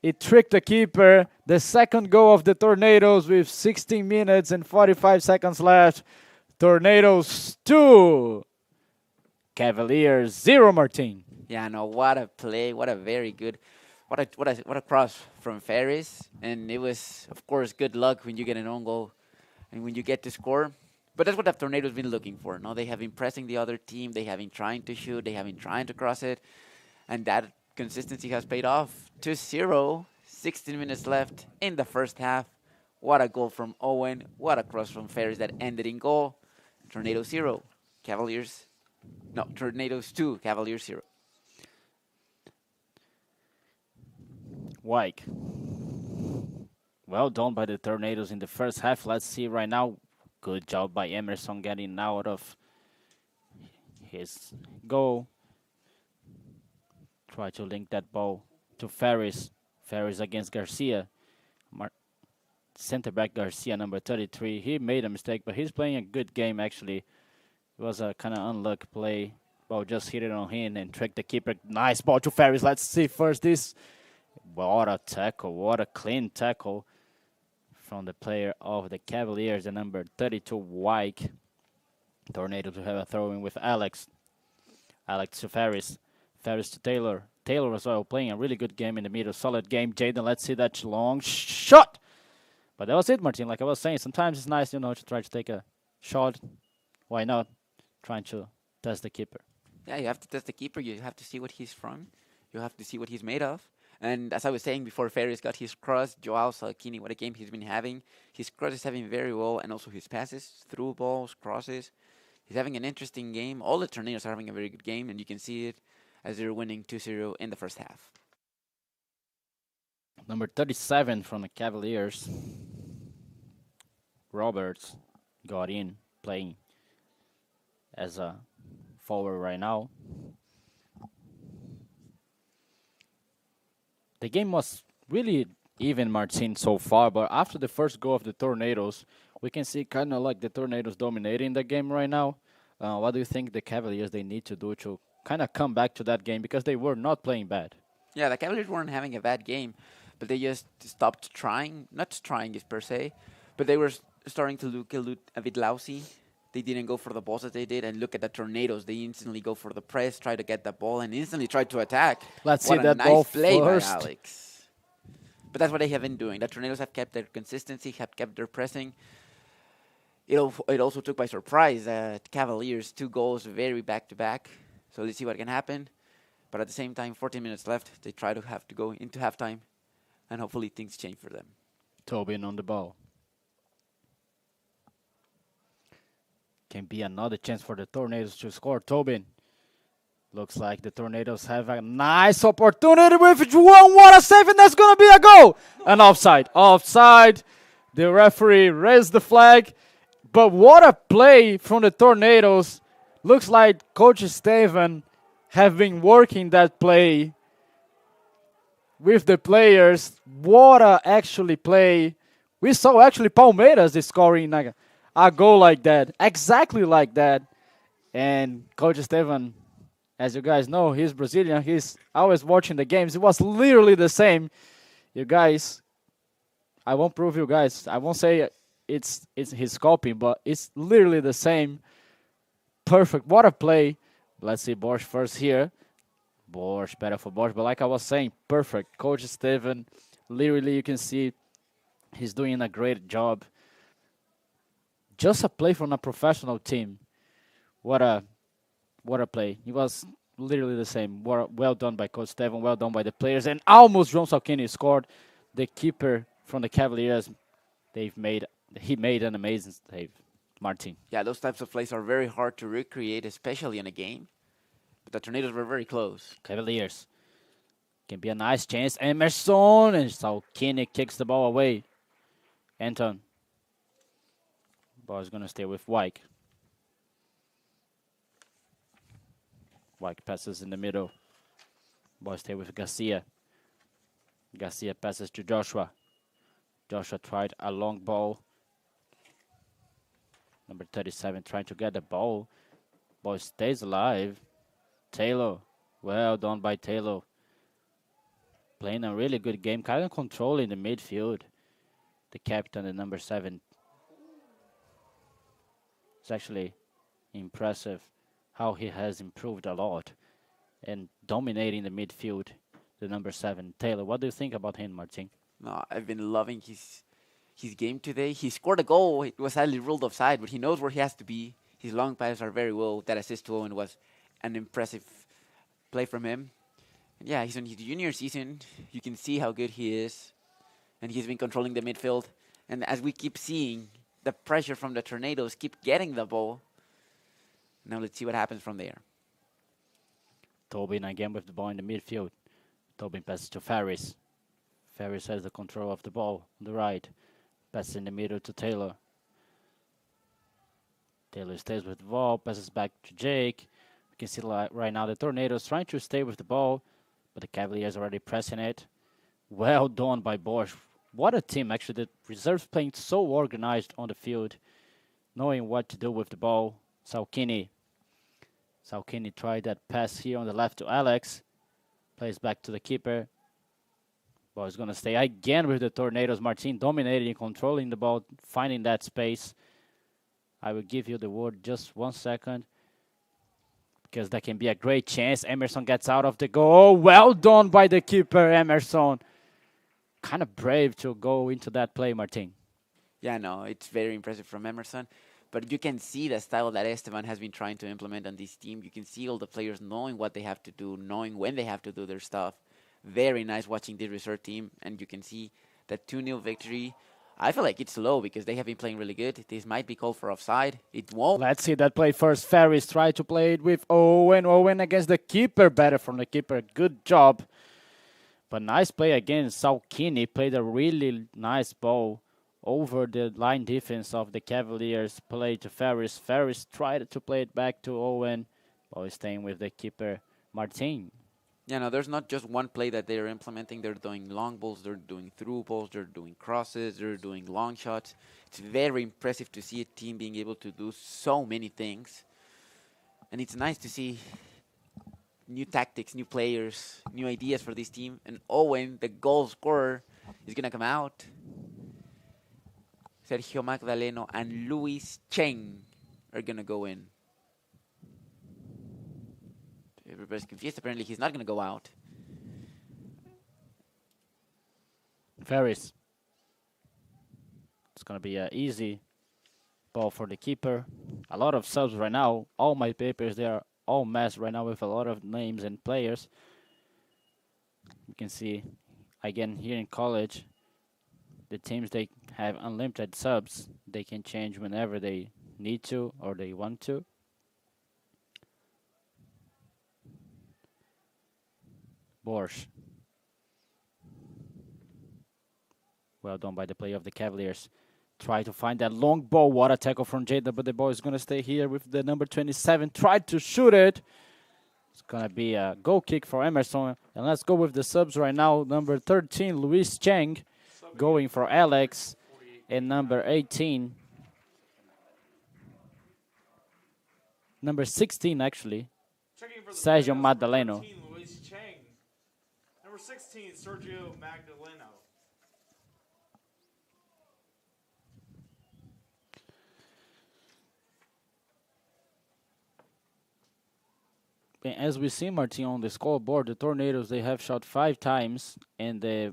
It tricked the keeper. The second goal of the Tornadoes with 16 minutes and 45 seconds left. Tornadoes 2. Cavaliers 0, Martin. Yeah, no, what a play. What a very good, what a cross from Ferris. And it was, of course, good luck when you get an own goal and when you get to score. But that's what the Tornadoes been looking for. No, they have been pressing the other team. They have been trying to shoot. They have been trying to cross it. And that consistency has paid off. 2-0, 16 minutes left in the first half. What a goal from Owen. What a cross from Ferris that ended in goal. Tornadoes 0, Cavaliers. No, Tornadoes 2, Cavaliers 0. Wyke. Well done by the Tornadoes in the first half. Let's see right now. Good job by Emerson getting out of his goal. Try to link that ball to Ferris. Ferris against Garcia. Center back Garcia, number 33. He made a mistake, but he's playing a good game actually. It was a kind of unlucky play. Ball just hit it on him and tricked the keeper. Nice ball to Ferris. Let's see first this. What a tackle. What a clean tackle from the player of the Cavaliers, the number 32, Wyke. Tornado to have a throw-in with Alex. Alex to Ferris. Ferris to Taylor. Taylor as well playing a really good game in the middle. Solid game. Jaden, let's see that long shot. But that was it, Martin. Like I was saying, sometimes it's nice, to try to take a shot. Why not? Trying to test the keeper. Yeah, you have to test the keeper. You have to see what he's from. You have to see what he's made of. And as I was saying before, Ferris got his cross. Joao Salkini, what a game he's been having. His cross is having very well, and also his passes, through balls, crosses. He's having an interesting game. All the Tornadoes are having a very good game, and you can see it as they're winning 2-0 in the first half. Number 37 from the Cavaliers. Roberts got in, playing as a forward right now. The game was really even, Martin, so far, but after the first goal of the Tornadoes, we can see kind of like the Tornadoes dominating the game right now. What do you think the Cavaliers, they need to do to kind of come back to that game, because they were not playing bad? Yeah, the Cavaliers weren't having a bad game, but they just stopped trying. Not trying is per se, but they were starting to look a bit lousy. They didn't go for the balls that they did, and look at the Tornadoes. They instantly go for the press, try to get the ball, and instantly try to attack. Let's what see a that nice ball play first. by Alex. But that's what they have been doing. The Tornadoes have kept their consistency, have kept their pressing. It also took by surprise that Cavaliers 2 goals very back-to-back. So let's see what can happen. But at the same time, 14 minutes left. They try to have to go into halftime, and hopefully things change for them. Tobin on the ball. Can be another chance for the Tornadoes to score. Tobin. Looks like the Tornadoes have a nice opportunity with Juan. What a save, and that's going to be a goal. An offside. Offside. The referee raised the flag. But what a play from the Tornadoes. Looks like Coach Steven have been working that play with the players. What a actually play. We saw actually Palmeiras is scoring like a goal like that. Exactly like that. And Coach Steven, as you guys know, he's Brazilian. He's always watching the games. It was literally the same. You guys, I won't prove you guys. I won't say it's his copy, but it's literally the same. Perfect. What a play. Let's see Bosch first here. Bosch, better for Bosch. But like I was saying, perfect. Coach Steven, literally you can see he's doing a great job. Just a play from a professional team. What a play. It was literally the same. Well done by Coach Steven. Well done by the players. And almost João Salkini scored. The keeper from the Cavaliers, he made an amazing save. Martin. Yeah, those types of plays are very hard to recreate, especially in a game. But the Tornadoes were very close. Cavaliers. Can be a nice chance. Emerson and Salkini kicks the ball away. Anton. Ball is going to stay with Wyke. Wyke passes in the middle. Ball stay with Garcia. Garcia passes to Joshua. Joshua tried a long ball. Number 37 trying to get the ball. Ball stays alive. Taylor. Well done by Taylor. Playing a really good game. Kind of controlling the midfield. The captain, the number 7. It's actually impressive how he has improved a lot. And dominating the midfield. The number 7, Taylor. What do you think about him, Martin? No, I've been loving his game today. He scored a goal. It was sadly ruled offside, but he knows where he has to be. His long passes are very well. That assist to Owen was an impressive play from him. And yeah, he's in his junior season. You can see how good he is. And he's been controlling the midfield. And as we keep seeing, the pressure from the Tornadoes keep getting the ball. Now let's see what happens from there. Tobin again with the ball in the midfield. Tobin passes to Ferris. Ferris has the control of the ball on the right. Passes in the middle to Taylor. Taylor stays with the ball, passes back to Jake. You can see right now the Tornadoes trying to stay with the ball, but the Cavaliers already pressing it. Well done by Bosch. What a team, actually. The reserves playing so organized on the field, knowing what to do with the ball. Salkini. Salkini tried that pass here on the left to Alex. Plays back to the keeper. Ball is going to stay again with the Tornadoes. Martin dominating, controlling the ball, finding that space. I will give you the word just 1 second, because that can be a great chance. Emerson gets out of the goal. Well done by the keeper, Emerson. Kind of brave to go into that play, Martin. Yeah, no, it's very impressive from Emerson. But you can see the style that Esteban has been trying to implement on this team. You can see all the players knowing what they have to do, knowing when they have to do their stuff. Very nice watching the reserve team. And you can see that 2-0 victory. I feel like it's low because they have been playing really good. This might be called for offside. It won't. Let's see that play first. Ferris tried to play it with Owen. Owen against the keeper. Better from the keeper. Good job. But nice play again. Salkini played a really nice ball over the line defense of the Cavaliers. Played to Ferris. Ferris tried to play it back to Owen. Ball staying with the keeper, Martin. Yeah, no, there's not just one play that they're implementing. They're doing long balls, they're doing through balls, they're doing crosses, they're doing long shots. It's very impressive to see a team being able to do so many things. And it's nice to see new tactics, new players, new ideas for this team. And Owen, the goal scorer, is going to come out. Sergio Magdaleno and Luis Cheng are going to go in. Everybody's confused. Apparently, he's not going to go out. Ferris. It's going to be an easy ball for the keeper. A lot of subs right now. All my papers, they are all messed right now with a lot of names and players. You can see, again, here in college, the teams, they have unlimited subs. They can change whenever they need to or they want to. Borsch. Well done by the play of the Cavaliers. Try to find that long ball. What a tackle from Jada, but the ball is going to stay here with the number 27. Tried to shoot it. It's going to be a goal kick for Emerson. And let's go with the subs right now. Number 13, Luis Cheng, going for Alex. And number 18, number 16 actually, Sergio Magdaleno. Luis Cheng. Number 16, Sergio Magdaleno. As we see, Martin, on the scoreboard, the Tornadoes, they have shot 5 times, and the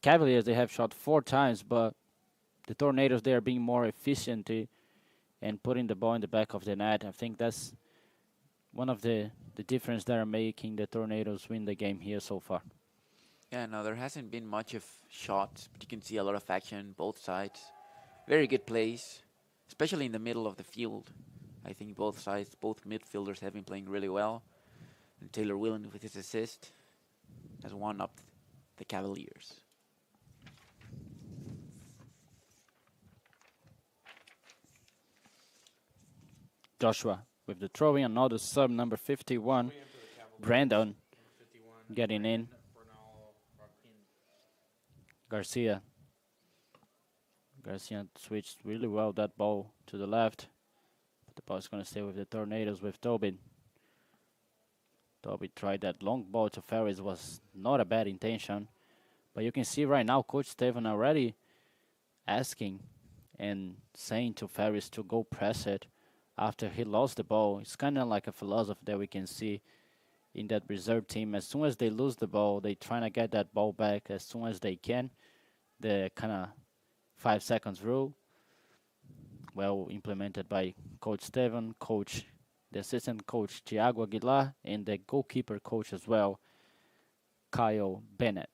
Cavaliers, they have shot 4 times, but the Tornadoes, they are being more efficient and putting the ball in the back of the net. I think that's one of the difference that are making the Tornadoes win the game here so far. Yeah, no, there hasn't been much of shots, but you can see a lot of action, both sides. Very good plays, especially in the middle of the field. I think both sides, both midfielders have been playing really well. And Taylor Whelan with his assist has won up the Cavaliers. Joshua with the throw-in, another sub, number 51, Brandon getting in. Garcia switched really well that ball to the left. But the ball is going to stay with the Tornadoes with Tobin. Tobin tried that long ball to Ferris, was not a bad intention. But you can see right now Coach Steven already asking and saying to Ferris to go press it after he lost the ball. It's kind of like a philosophy that we can see in that reserve team. As soon as they lose the ball, they trying to get that ball back as soon as they can. The kind of 5 seconds rule, well implemented by Coach Steven, the assistant coach Thiago Aguilar, and the goalkeeper coach as well, Kyle Bennett.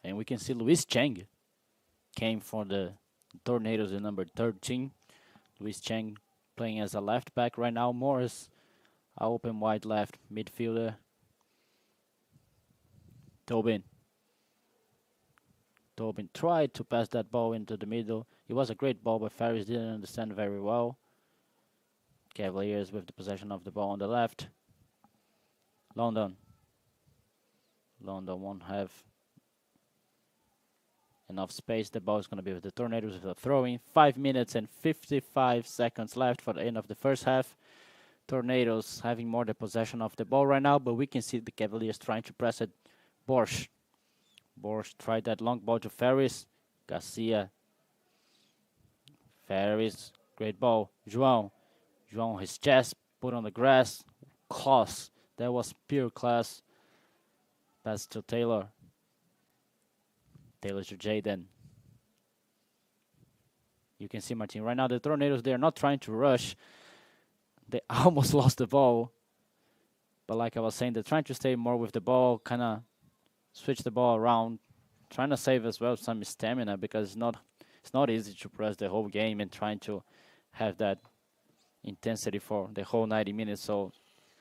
And we can see Luis Cheng came for the Tornadoes in number 13. Luis Cheng playing as a left back right now. Morris, a open wide left midfielder. Tobin tried to pass that ball into the middle. It was a great ball, but Ferris didn't understand very well. Cavaliers with the possession of the ball on the left. London won't have enough space. The ball is going to be with the Tornadoes with a throw-in. 5 minutes and 55 seconds left for the end of the first half. Tornadoes having more the possession of the ball right now, but we can see the Cavaliers trying to press it. Borsch tried that long ball to Ferris. Garcia. Ferris. Great ball. João, his chest, put on the grass. Class. That was pure class. Pass to Taylor. Taylor to Jaden. You can see, Martin, right now the Tornadoes, they're not trying to rush. They almost lost the ball. But like I was saying, they're trying to stay more with the ball, kind of switch the ball around, trying to save as well some stamina, because it's not easy to press the whole game and trying to have that intensity for the whole 90 minutes. So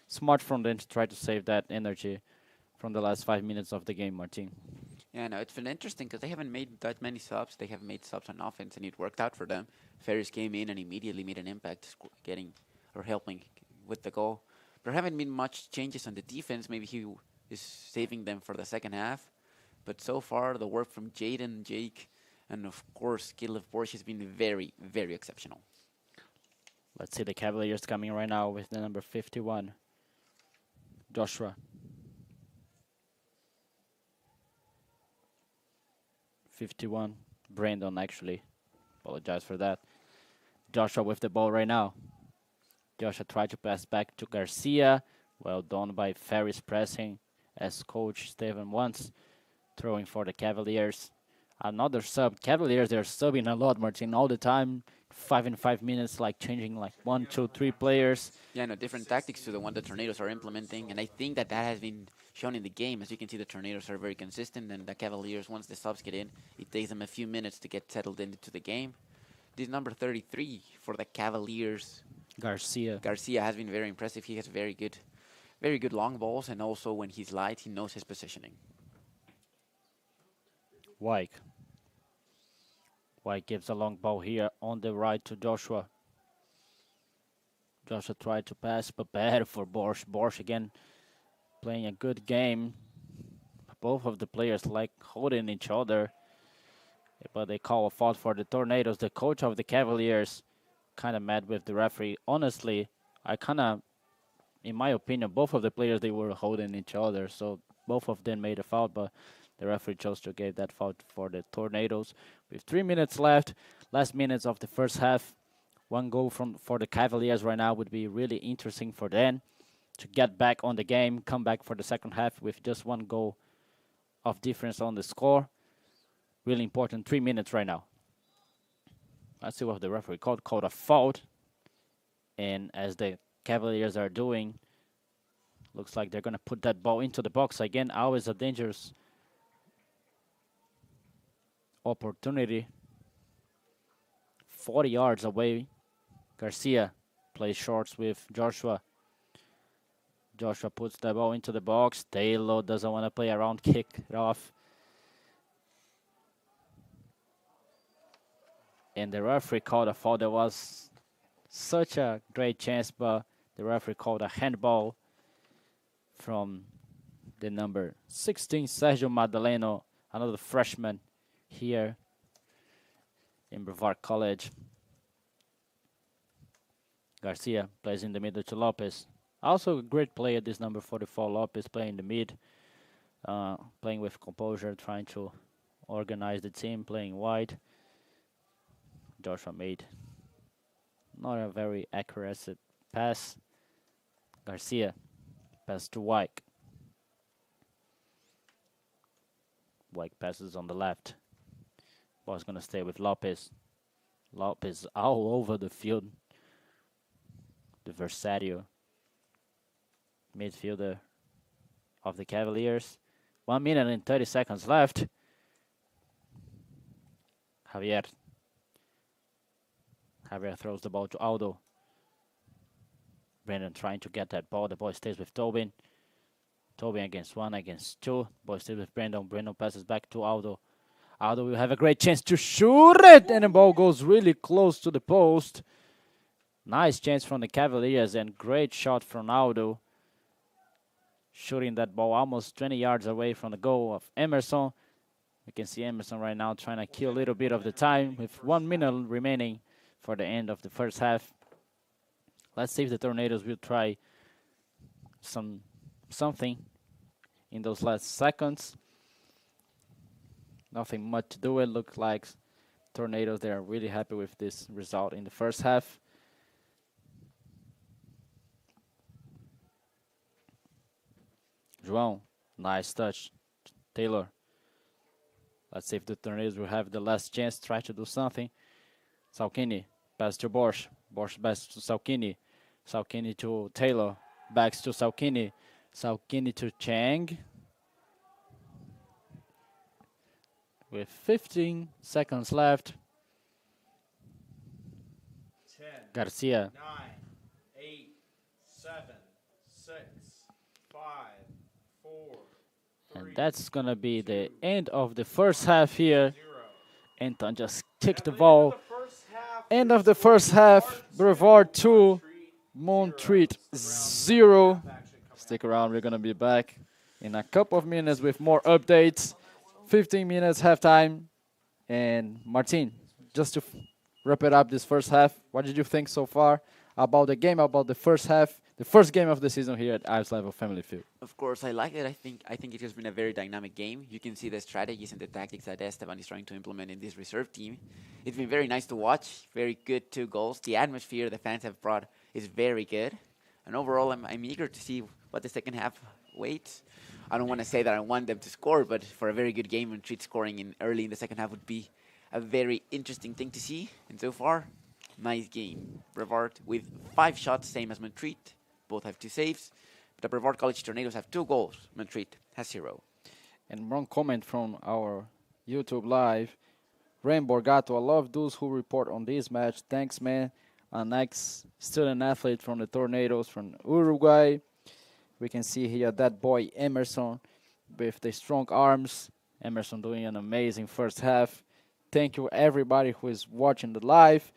smart from them to try to save that energy from the last 5 minutes of the game, Martin. Yeah, no, it's been interesting because they haven't made that many subs. They have made subs on offense, and it worked out for them. Ferris came in and immediately made an impact, helping with the goal. There haven't been much changes on the defense. Maybe he is saving them for the second half. But so far, the work from Jaden, Jake, and of course, Caleb Borsch has been very, very exceptional. Let's see the Cavaliers coming right now with the number 51, Joshua. 51, Brandon actually. Apologize for that. Joshua with the ball right now. Joshua tried to pass back to Garcia. Well done by Ferris pressing as Coach Steven wants. Throwing for the Cavaliers. Another sub. Cavaliers, they're subbing a lot, Martin, all the time. 5 in 5 minutes, like changing like 1, 2, 3 players. Yeah, no, different tactics to the one the Tornadoes are implementing, and I think that has been shown in the game. As you can see, the Tornadoes are very consistent, and the Cavaliers, once the subs get in, it takes them a few minutes to get settled into the game. This number 33 for the Cavaliers, Garcia. Garcia, has been very impressive. He has very good long balls, and also when he's light, he knows his positioning. White. White gives a long ball here on the right to Joshua. Joshua tried to pass, but bad for Borsch. Borsch again playing a good game. Both of the players like holding each other, but they call a foul for the Tornadoes. The coach of the Cavaliers kind of mad with the referee. Honestly, in my opinion, both of the players, they were holding each other, so both of them made a foul, but the referee chose to give that foul for the Tornadoes. With 3 minutes left, last minutes of the first half, one goal for the Cavaliers right now would be really interesting for them to get back on the game, come back for the second half with just one goal of difference on the score. Really important, 3 minutes right now. Let's see what the referee called a foul. And as the Cavaliers are doing, looks like they're going to put that ball into the box again. Always a dangerous opportunity. 40 yards away. Garcia plays shorts with Joshua. Joshua puts the ball into the box. Taylor doesn't want to play around, kick it off. And the referee called a foul. There was such a great chance, but the referee called a handball from the number 16, Sergio Madaleno, another freshman here in Brevard College. Garcia plays in the middle to Lopez. Also a great player, this number 44, Lopez, playing in the mid, playing with composure, trying to organize the team, playing wide. Joshua made not a very accurate pass. Garcia pass to White. White passes on the left. Ball's going to stay with Lopez. Lopez all over the field. The versatile midfielder of the Cavaliers. 1 minute and 30 seconds left. Javier throws the ball to Aldo. Brandon trying to get that ball. The ball stays with Tobin. Tobin against 1, against 2. Ball stays with Brandon. Brandon passes back to Aldo. Aldo will have a great chance to shoot it, and the ball goes really close to the post. Nice chance from the Cavaliers and great shot from Aldo. Shooting that ball almost 20 yards away from the goal of Emerson. We can see Emerson right now trying to kill a little bit of the time with 1 minute remaining for the end of the first half. Let's see if the Tornadoes will try something in those last seconds. Nothing much to do. It looks like Tornadoes, they are really happy with this result in the first half. João, nice touch. Taylor. Let's see if the Tornadoes will have the last chance to try to do something. Salkini, pass to Borsch. Borsch pass to Salkini. Salkini to Taylor. Backs to Salkini. Salkini to Chang. With 15 seconds left. 10, Garcia. 9, 8, 7, 6, 5, 4, 3, And that's going to be the end of the first half here. 0. Anton just kicked the ball. End of the first half. Brevard 2, Montreat 0. Stick around. We're going to be back in a couple of minutes with more updates. 15 minutes halftime. And Martin, just to wrap it up this first half, what did you think so far about the game, about the first half, the first game of the season here at Ives Level Family Field? Of course, I like it. I think it has been a very dynamic game. You can see the strategies and the tactics that Esteban is trying to implement in this reserve team. It's been very nice to watch. Very good 2 goals. The atmosphere the fans have brought is very good. And overall, I'm eager to see what the second half waits. I don't want to say that I want them to score, but for a very good game, and treat scoring early in the second half would be a very interesting thing to see. And so far, nice game. Brevard with 5 shots, same as Montreat. Both have 2 saves. The Brevard College Tornadoes have 2 goals. Montreat has 0. And one comment from our YouTube live. Rain Borgato, I love those who report on this match. Thanks, man. An ex-student athlete from the Tornadoes from Uruguay. We can see here that boy Emerson with the strong arms. Emerson doing an amazing first half. Thank you everybody who is watching the live.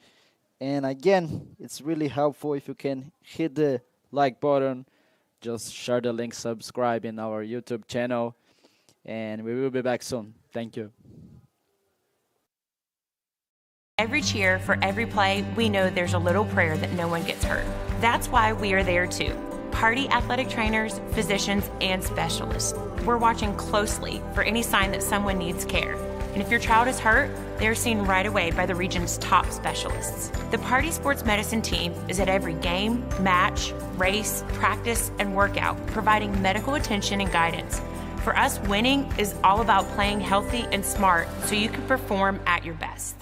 And again, it's really helpful if you can hit the like button. Just share the link, subscribe in our YouTube channel. And we will be back soon. Thank you. Every cheer, for every play, we know there's a little prayer that no one gets hurt. That's why we are there too. Party athletic trainers, physicians, and specialists. We're watching closely for any sign that someone needs care. And if your child is hurt, they're seen right away by the region's top specialists. The Party Sports Medicine team is at every game, match, race, practice, and workout, providing medical attention and guidance. For us, winning is all about playing healthy and smart so you can perform at your best.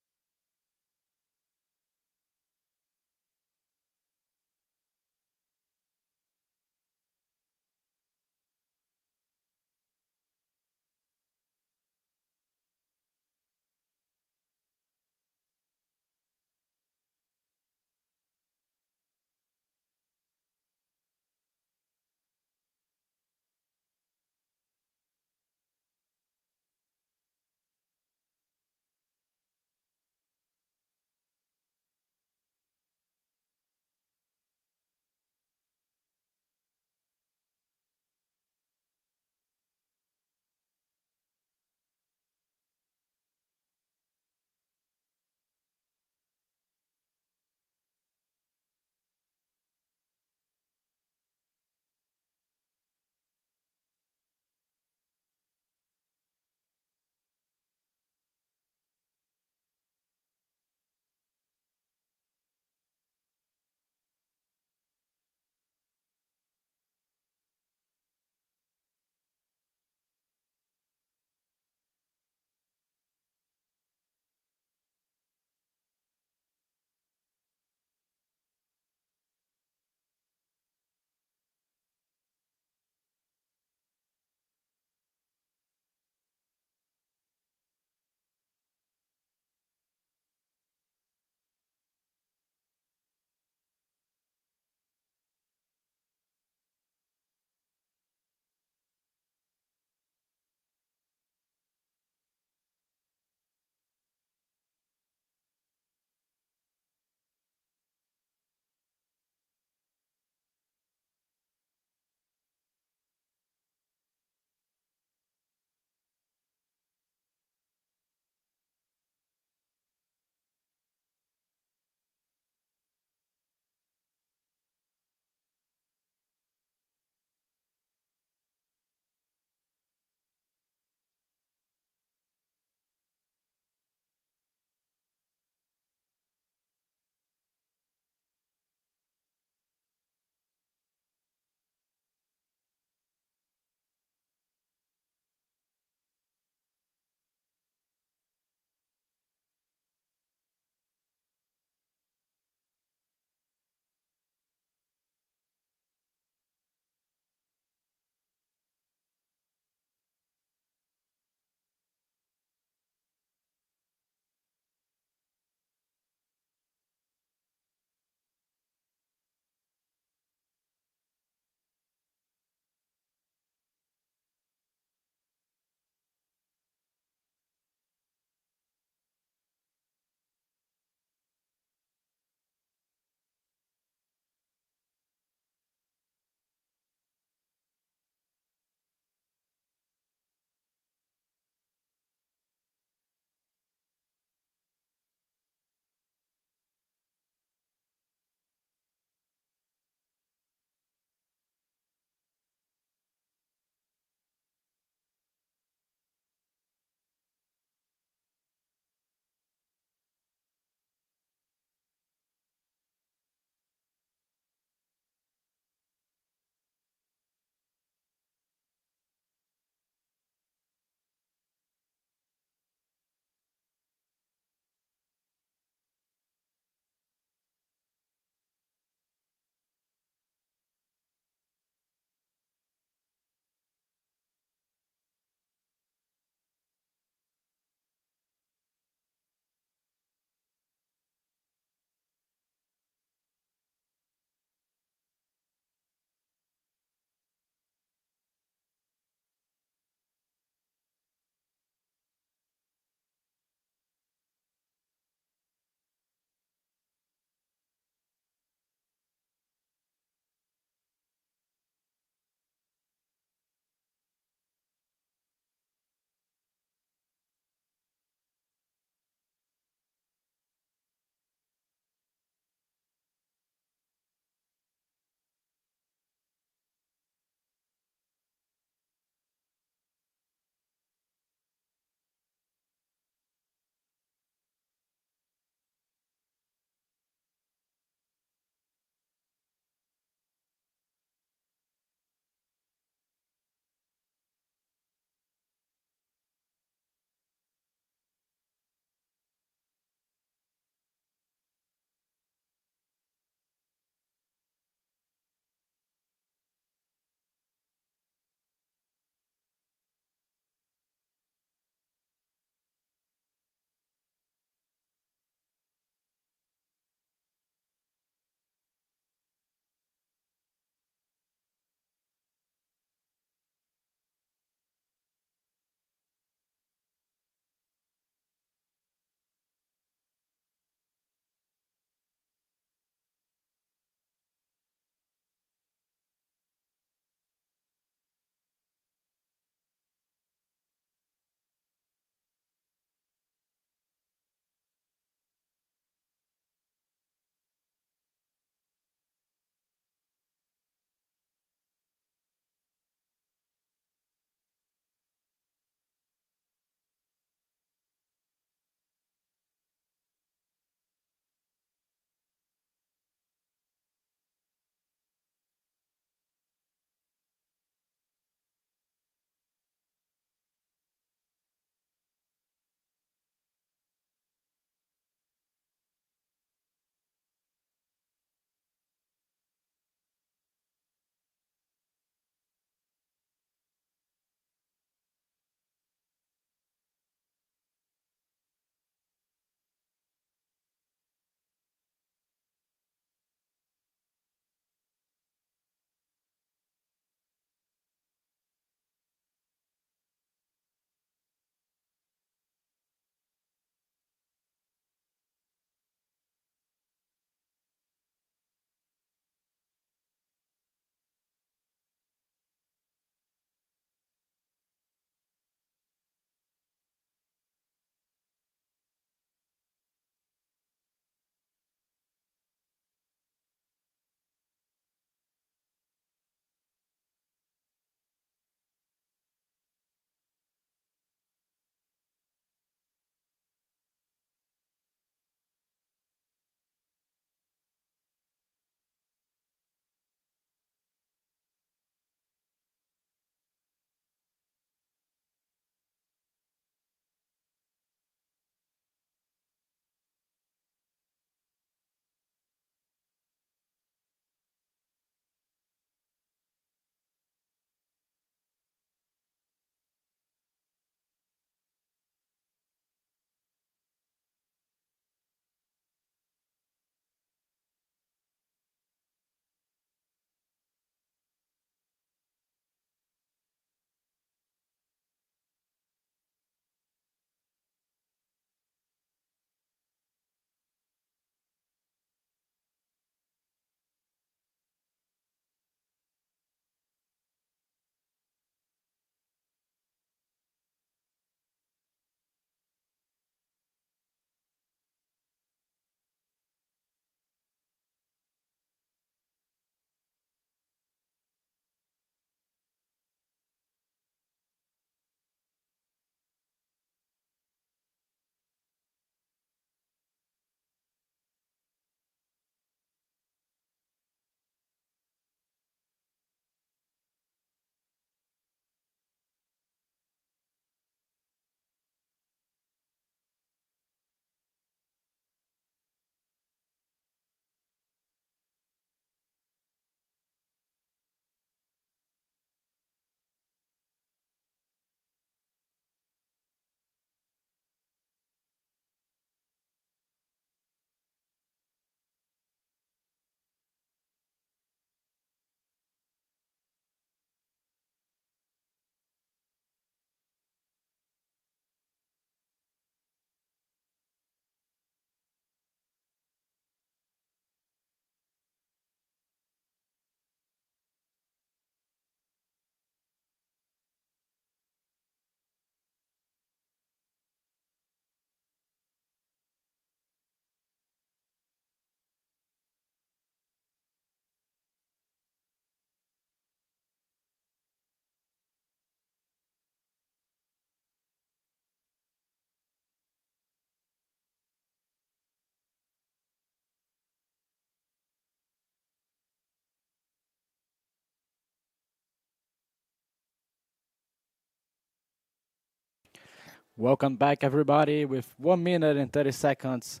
Welcome back, everybody, with 1 minute and 30 seconds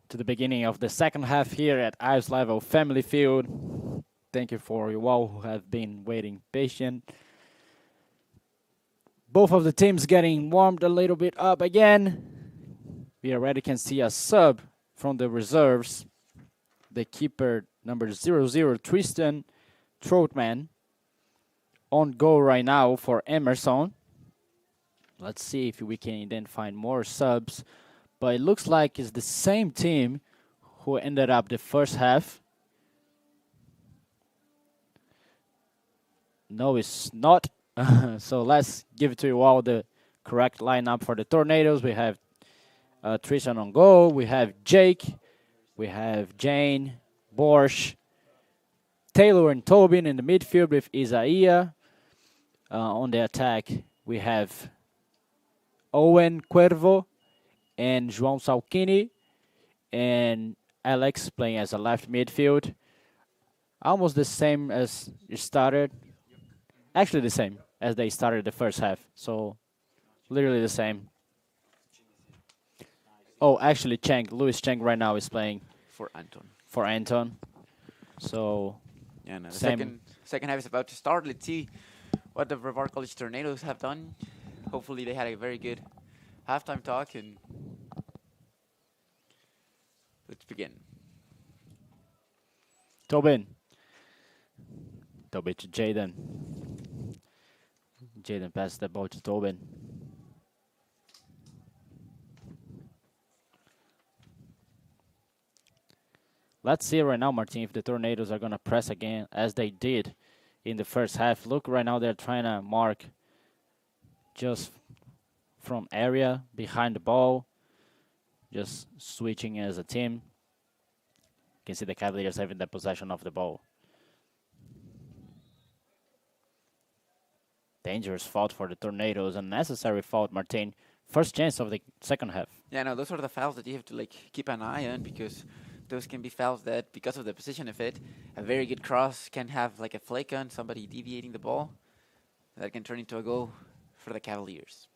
to the beginning of the second half here at Ives Level Family Field. Thank you for you all who have been waiting patient. Both of the teams getting warmed a little bit up again. We already can see a sub from the reserves. The keeper, number 00, Tristan Troutman, on goal right now for Emerson. Let's see if we can then find more subs. But it looks like it's the same team who ended up the first half. No, it's not. So let's give it to you all the correct lineup for the Tornadoes. We have Tristan on goal. We have Jake. We have Jane, Borsch, Taylor and Tobin in the midfield with Isaiah. On the attack, we have Owen Cuervo and João Salchini, and Alex playing as a left midfield. Almost the same as it started. Actually the same as they started the first half. So literally the same. Oh, actually Louis Cheng right now is playing For Anton. for Anton. So Yeah, no, the Same. second half is about to start. Let's see what the Brevard College Tornadoes have done. Hopefully they had a very good halftime talk, and let's begin. Tobin to Jaden. Jaden passed the ball to Tobin. Let's see right now, Martin, if the Tornadoes are going to press again as they did in the first half. Look, right now they're trying to mark just from area behind the ball, just switching as a team. You can see the Cavaliers having the possession of the ball. Dangerous fault for the Tornadoes, unnecessary fault, Martin. First chance of the second half. Yeah, no, those are the fouls that you have to keep an eye on, because those can be fouls that, because of the position of it, a very good cross can have a flake on somebody deviating the ball. That can turn into a goal for the Cavaliers.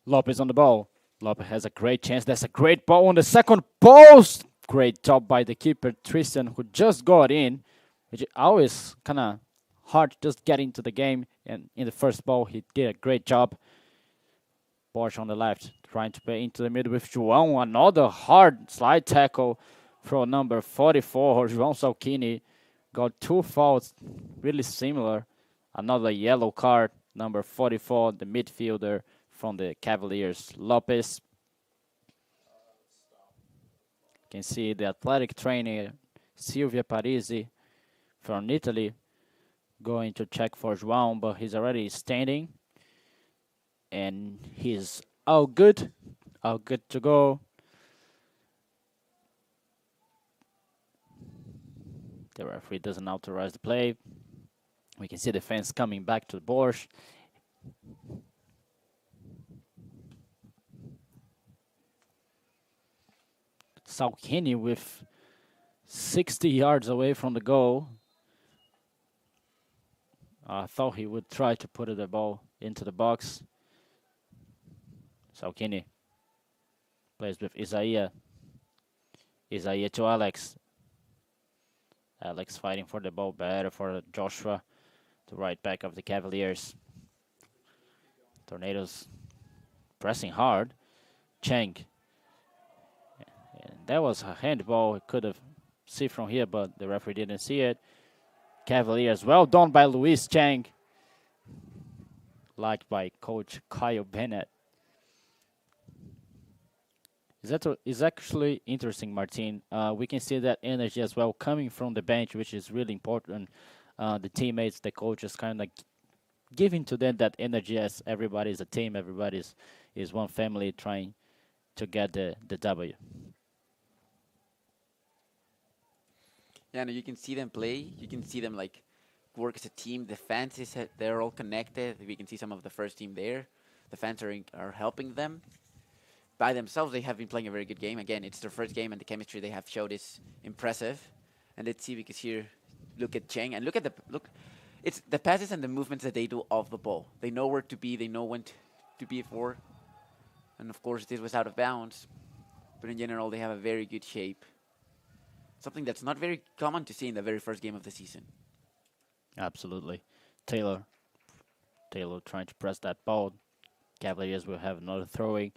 Lopez on the ball. Lopez has a great chance. That's a great ball on the second post. Great job by the keeper, Tristan, who just got in, which is always kind of hard to just get into the game. And in the first ball, he did a great job. Borsch on the left, trying to play into the middle with João. Another hard slide tackle from number 44, João Salchini. Got two fouls, really similar. Another yellow card, number 44, the midfielder from the Cavaliers, Lopez. You can see the athletic trainer, Silvia Parisi, from Italy, going to check for João, but he's already standing. And he's all good to go. The referee doesn't authorize the play. We can see the fans coming back to the Borsch. Salchini with 60 yards away from the goal. I thought he would try to put the ball into the box. Salchini plays with Isaiah. Isaiah to Alex. Alex fighting for the ball, better for Joshua, the right back of the Cavaliers. Tornadoes pressing hard. Cheng. And that was a handball. Could have seen from here, but the referee didn't see it. Cavaliers, well done by Luis Cheng. Liked by Coach Kyle Bennett. Is actually interesting, Martin. We can see that energy as well coming from the bench, which is really important. The teammates, the coaches, kind of giving to them that energy, as everybody is a team, everybody is one family trying to get the W. Yeah, no, you can see them play. You can see them work as a team. The fans they're all connected. We can see some of the first team there. The fans are helping them. By themselves, they have been playing a very good game. Again, it's their first game, and the chemistry they have showed is impressive. And let's see, because here, look at Cheng, and look. It's the passes and the movements that they do off the ball. They know where to be. They know when to be for. And of course, this was out of bounds. But in general, they have a very good shape. Something that's not very common to see in the very first game of the season. Absolutely. Taylor trying to press that ball. Cavaliers will have another throwing.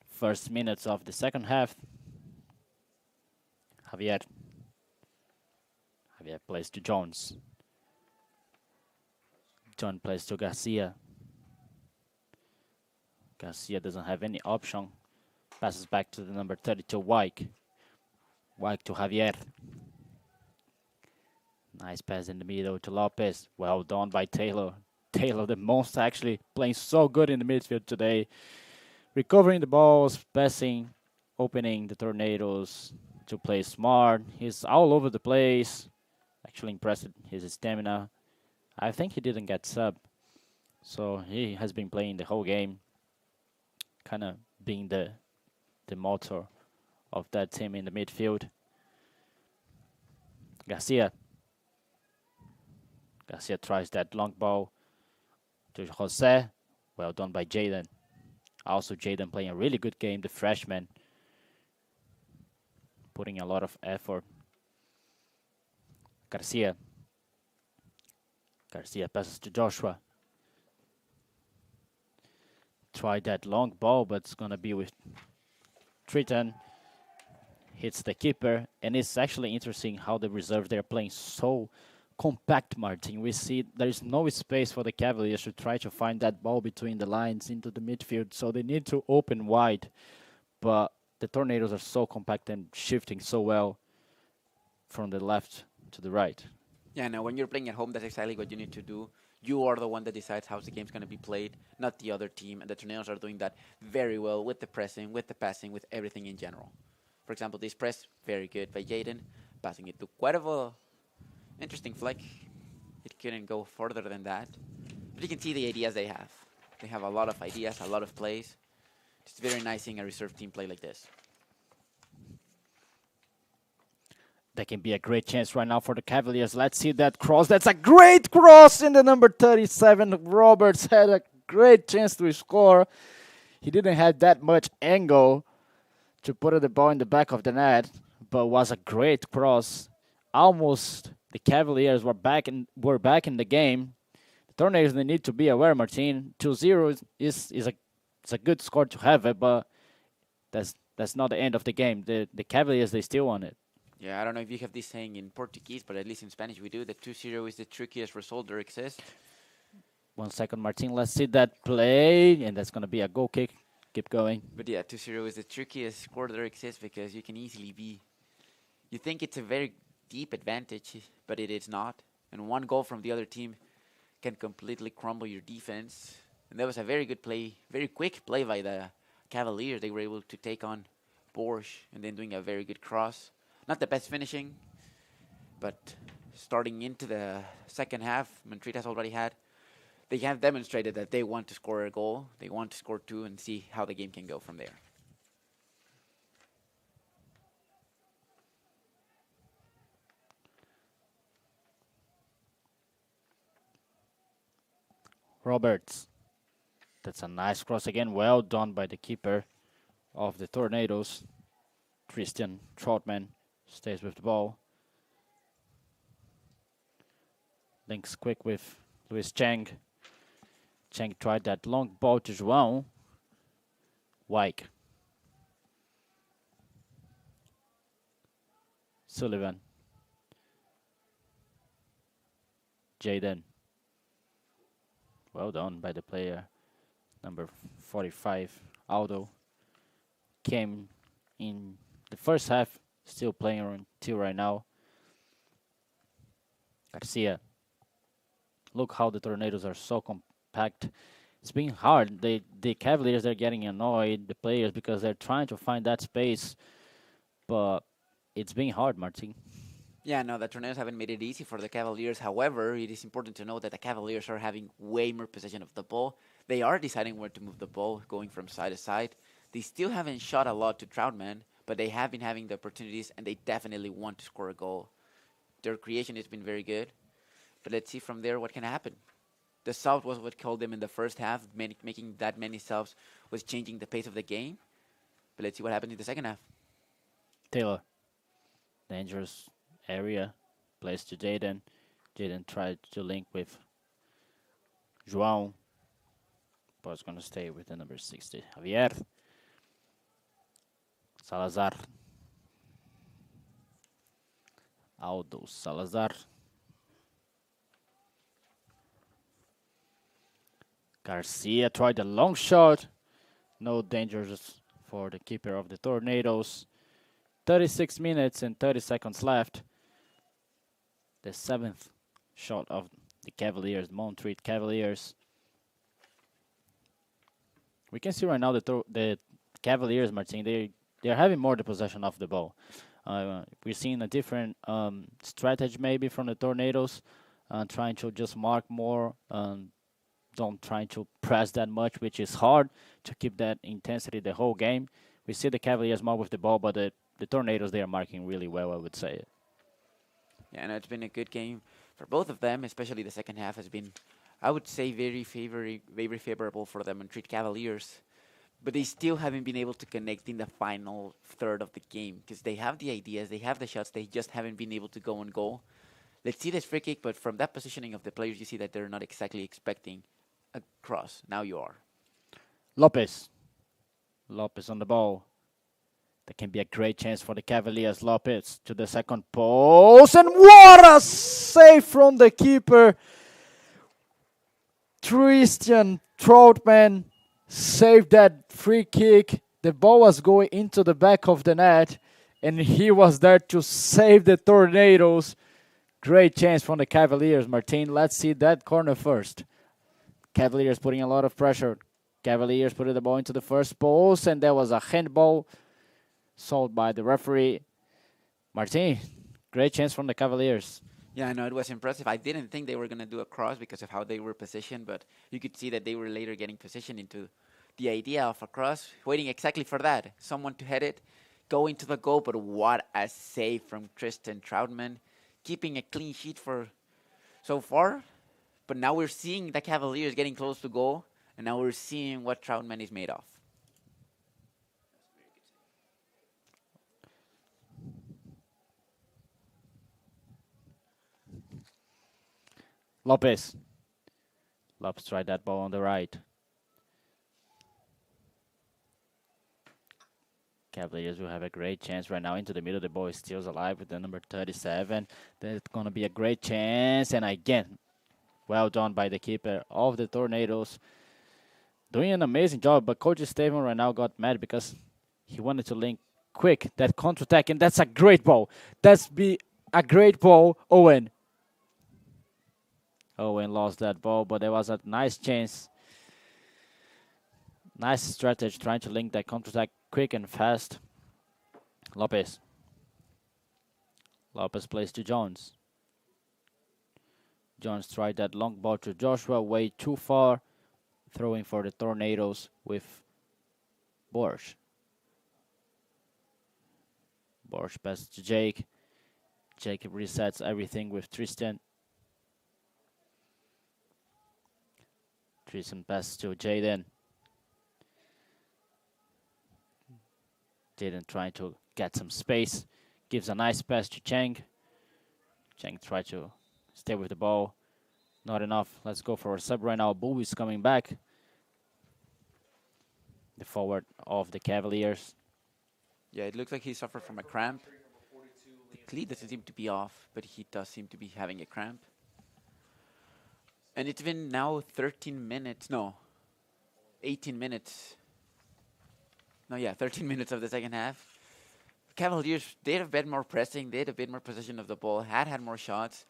First minutes of the second half. Javier plays to Jones. John plays to Garcia. Garcia doesn't have any option. Passes back to the number 32, Wyke. Wyke to Javier. Nice pass in the middle to Lopez. Well done by Taylor. Taylor, the most actually playing so good in the midfield today. Recovering the balls, passing, opening the Tornadoes to play smart. He's all over the place. Actually impressed his stamina. I think he didn't get sub. So he has been playing the whole game. Kind of being the motor of that team in the midfield. Garcia tries that long ball to Jose. Well done by Jaden. Also Jaden playing a really good game, the freshman. Putting a lot of effort. Garcia passes to Joshua. Try that long ball, but it's going to be with Triton. Hits the keeper. And it's actually interesting how the reserves, they're playing so compact, Martin. We see there's no space for the Cavaliers to try to find that ball between the lines into the midfield. So they need to open wide. But the Tornadoes are so compact and shifting so well from the left to the right. Yeah, now when you're playing at home, that's exactly what you need to do. You are the one that decides how the game's going to be played, not the other team. And the Tornadoes are doing that very well with the pressing, with the passing, with everything in general. For example, this press, very good by Jaden. Passing it to Cuervo. Interesting flick. It couldn't go further than that. But you can see the ideas they have. They have a lot of ideas, a lot of plays. It's very nice seeing a reserve team play like this. That can be a great chance right now for the Cavaliers. Let's see that cross. That's a great cross in the number 37. Roberts had a great chance to score. He didn't have that much angle to put the ball in the back of the net, but was a great cross. Almost the Cavaliers were back in the game. The Tornadoes, they need to be aware, Martin. 2-0 is a good score to have it, but that's not the end of the game. The Cavaliers, they still want it. Yeah, I don't know if you have this saying in Portuguese, but at least in Spanish we do. The 2-0 is the trickiest result there exists. 1 second, Martin. Let's see that play, and that's going to be a goal kick. Keep going. But yeah, 2-0 is the trickiest score there exists because you can easily be... You think it's a very deep advantage, but it is not. And one goal from the other team can completely crumble your defense. And that was a very good play, very quick play by the Cavaliers. They were able to take on Borsch and then doing a very good cross. Not the best finishing, but starting into the second half, Montreat has already had. They have demonstrated that they want to score a goal. They want to score two and see how the game can go from there. Roberts. That's a nice cross again. Well done by the keeper of the Tornadoes. Christian Troutman stays with the ball. Links quick with Luis Chang. Chang tried that long ball to João. Wyke. Sullivan. Jaden. Well done by the player. Number 45, Aldo. Came in the first half, still playing until right now. Garcia. Look how the Tornadoes are so compact. It's been hard. The Cavaliers, they're getting annoyed, the players, because they're trying to find that space. But it's been hard, Martin. Yeah, no, the Tornadoes haven't made it easy for the Cavaliers. However, it is important to note that the Cavaliers are having way more possession of the ball. They are deciding where to move the ball, going from side to side. They still haven't shot a lot to Troutman, but they have been having the opportunities, and they definitely want to score a goal. Their creation has been very good. But let's see from there what can happen. The sub was what killed them in the first half. Making that many subs was changing the pace of the game. But let's see what happens in the second half. Taylor, dangerous area, plays to Jaden. Jaden tried to link with João, but it's going to stay with the number 60, Javier. Salazar. Aldo Salazar. Garcia tried a long shot. No dangers for the keeper of the Tornadoes. 36 minutes and 30 seconds left. The 7th shot of the Cavaliers, Montreat Cavaliers. We can see right now the Cavaliers, Martin, they're having more the possession of the ball. We're seeing a different strategy maybe from the Tornadoes, trying to just mark more, don't try to press that much, which is hard to keep that intensity the whole game. We see the Cavaliers more with the ball, but the Tornadoes, they are marking really well, I would say. Yeah, and it's been a good game for both of them, especially the second half has been, I would say, very favorable for the Montreat Cavaliers. But they still haven't been able to connect in the final third of the game because they have the ideas, they have the shots, they just haven't been able to go on goal. Let's see this free kick, but from that positioning of the players, you see that they're not exactly expecting a cross. Now you are. Lopez on the ball. That can be a great chance for the Cavaliers. Lopez to the second post, and what a save from the keeper. Tristan Troutman saved that free kick. The ball was going into the back of the net, and he was there to save the Tornadoes. Great chance from the Cavaliers, Martin. Let's see that corner first. Cavaliers putting a lot of pressure. Cavaliers putting the ball into the first post, and there was a handball sold by the referee. Martin, great chance from the Cavaliers. Yeah, I know, it was impressive. I didn't think they were going to do a cross because of how they were positioned, but you could see that they were later getting positioned into the idea of a cross, waiting exactly for that. Someone to head it, go into the goal, but what a save from Tristan Troutman. Keeping a clean sheet for so far, but now we're seeing the Cavaliers getting close to goal, and now we're seeing what Troutman is made of. Lopez tried that ball on the right. Cavaliers will have a great chance right now into the middle. The ball is still alive with the number 37. That's going to be a great chance. And again, well done by the keeper of the Tornadoes. Doing an amazing job. But Coach Steven right now got mad because he wanted to link quick that counter-attack. And that's a great ball. That's be a great ball, Owen. Owen lost that ball, but there was a nice chance. Nice strategy trying to link that counter-attack quick and fast. Lopez plays to Jones. Jones tried that long ball to Joshua, way too far. Throwing for the Tornadoes with Borsch. Borsch passes to Jake. Jake resets everything with Tristan. Tristan passes to Jaden. Jaden trying to get some space. Gives a nice pass to Chang. Chang tried to stay with the ball. Not enough. Let's go for a sub right now. Boo is coming back. The forward of the Cavaliers. Yeah, it looks like he suffered from a cramp. The cleat doesn't seem to be off, but he does seem to be having a cramp. And it's been now 13 minutes. No, 18 minutes. No, yeah, 13 minutes of the second half. Cavaliers, they had a bit more pressing. They had a bit more possession of the ball. Had more shots.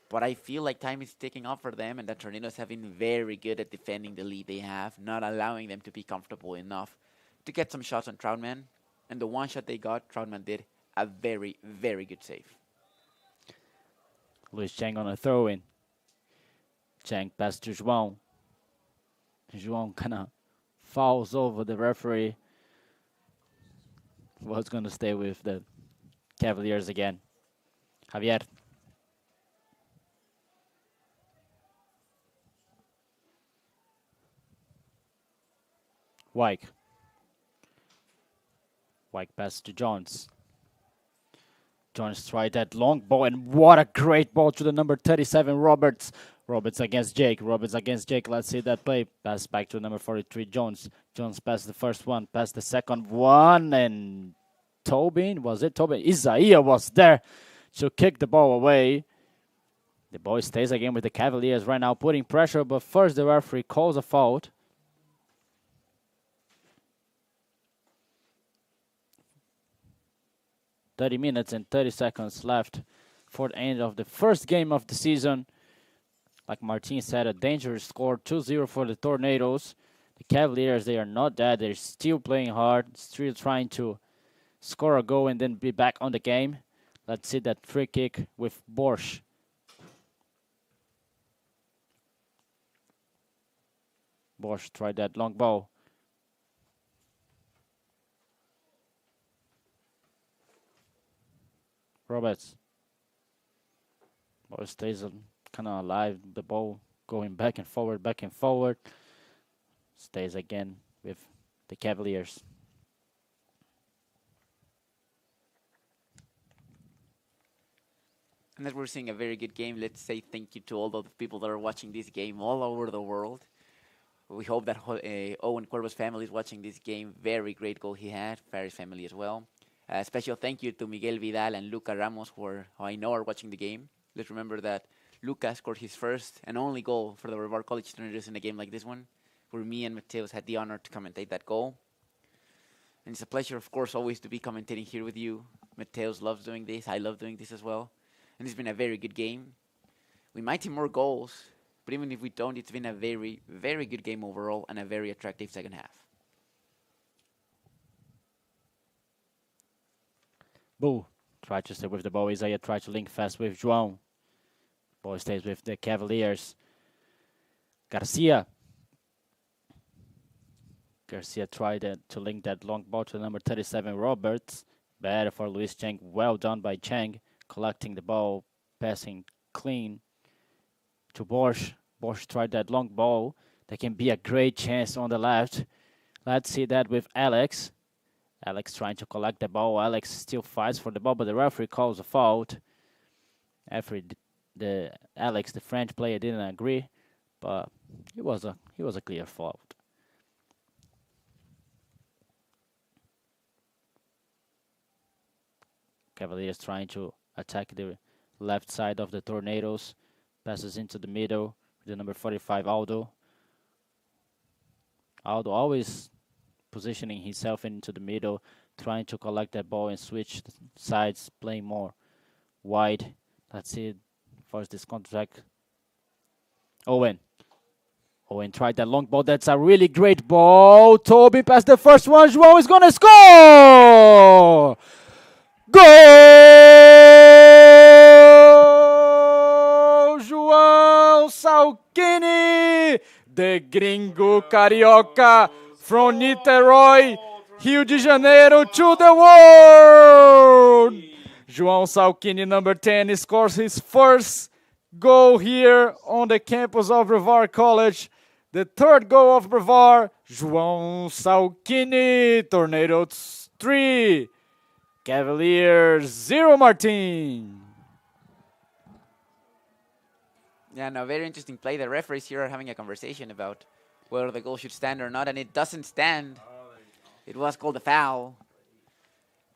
But I feel like time is ticking up for them, and the Tornadoes have been very good at defending the lead they have, not allowing them to be comfortable enough to get some shots on Troutman. And the one shot they got, Troutman did a very, very good save. Luis Chang on a throw-in. Chang pass to João. João kind of falls over the referee. Was going to stay with the Cavaliers again. Javier. Wyke. Wyke pass to Jones. Jones tried that long ball, and what a great ball to the number 37, Roberts. Roberts against Jake. Roberts against Jake. Let's see that play. Pass back to number 43, Jones. Jones passed the first one, passed the second one, and Tobin, was it Tobin? Isaiah was there to kick the ball away. The ball stays again with the Cavaliers right now, putting pressure, but first the referee calls a foul. 30 minutes and 30 seconds left for the end of the first game of the season. Like Martin said, a dangerous score, 2-0 for the Tornadoes. The Cavaliers, they are not dead. They're still playing hard, still trying to score a goal and then be back on the game. Let's see that free kick with Borsch. Borsch tried that long ball. Roberts. Ball stays kind of alive. The ball going back and forward, back and forward. Stays again with the Cavaliers. And as we're seeing a very good game, let's say thank you to all of the people that are watching this game all over the world. We hope that Owen Cuervo's family is watching this game. Very great goal he had. Faris family as well. Special thank you to Miguel Vidal and Luca Ramos, who I know are watching the game. Let's remember that Luca scored his first and only goal for the Brevard College Tornadoes in a game like this one, where me and Mateus had the honor to commentate that goal. And it's a pleasure, of course, always to be commentating here with you. Mateus loves doing this. I love doing this as well. And it's been a very good game. We might see more goals, but even if we don't, it's been a very, very good game overall and a very attractive second half. Boo. Try to stay with the ball. Isaiah tried to link fast with João. Ball stays with the Cavaliers. Garcia. Garcia tried to link that long ball to number 37, Roberts. Better for Luis Chang. Well done by Chang. Collecting the ball, passing clean to Borsch. Borsch tried that long ball. There can be a great chance on the left. Let's see that with Alex. Alex trying to collect the ball. Alex still fights for the ball, but the referee calls a foul. Alex, the French player, didn't agree, but it was a clear foul. Cavaliers trying to attack the left side of the Tornadoes. Passes into the middle with the number 45, Aldo. Aldo always positioning himself into the middle, trying to collect that ball and switch sides, playing more wide. Let's see first this contact. Owen tried that long ball. That's a really great ball. Toby passed the first one. João is going to score! Goal! João Salchini, the gringo carioca from Niterói, Rio de Janeiro to the world. João Salchini, number 10, scores his first goal here on the campus of Brevard College. The third goal of Brevard. João Salchini, Tornadoes 3. Cavaliers 0, Martin. Yeah, no, very interesting play. The referees here are having a conversation about whether the goal should stand or not, and it doesn't stand. It was called a foul.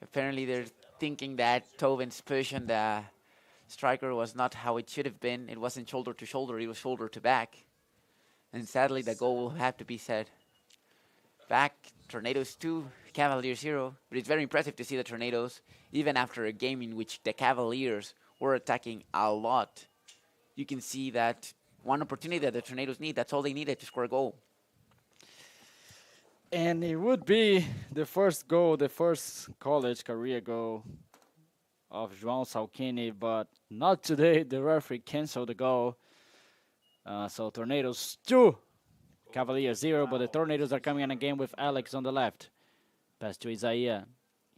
Apparently, they're thinking that Tobin's push on the striker was not how it should have been. It wasn't shoulder to shoulder, it was shoulder to back. And sadly, the goal will have to be set back. Tornadoes 2, Cavaliers 0. But it's very impressive to see the Tornadoes, even after a game in which the Cavaliers were attacking a lot. You can see that one opportunity that the Tornadoes need, that's all they needed to score a goal. And it would be the first goal, the first college career goal of João Salchini, but not today. The referee canceled the goal. So Tornadoes 2, Cavaliers 0, but the Tornadoes are coming in again with Alex on the left. Pass to Isaiah.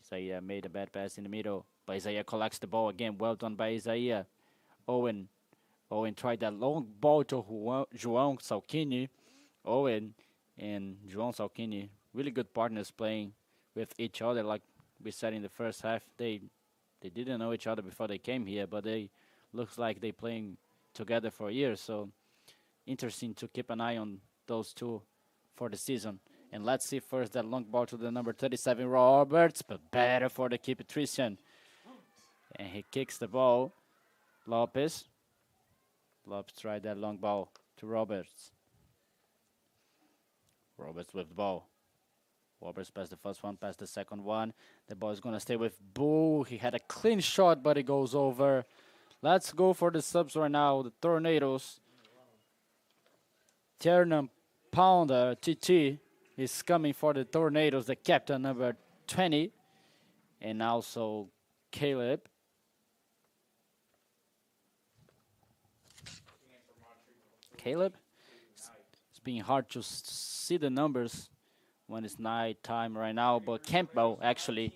Isaiah made a bad pass in the middle, but Isaiah collects the ball again. Well done by Isaiah. Owen tried that long ball to João Salchini. Owen and João Salchini really good partners playing with each other. Like we said in the first half, they didn't know each other before they came here, but they looks like they playing together for years. So interesting to keep an eye on those two for the season. And let's see first that long ball to the number 37 Roberts, but better for the keeper Tristan. And he kicks the ball. Lopez tried that long ball to Roberts. Roberts with the ball. Roberts passed the first one, passed the second one. The ball is going to stay with Boo. He had a clean shot, but it goes over. Let's go for the subs right now. The Tornadoes. Tiernan Pounder, TT, is coming for the Tornadoes, the captain, number 20. And also Caleb. Caleb? It's being hard to see the numbers when it's night time right now, but Campbell actually,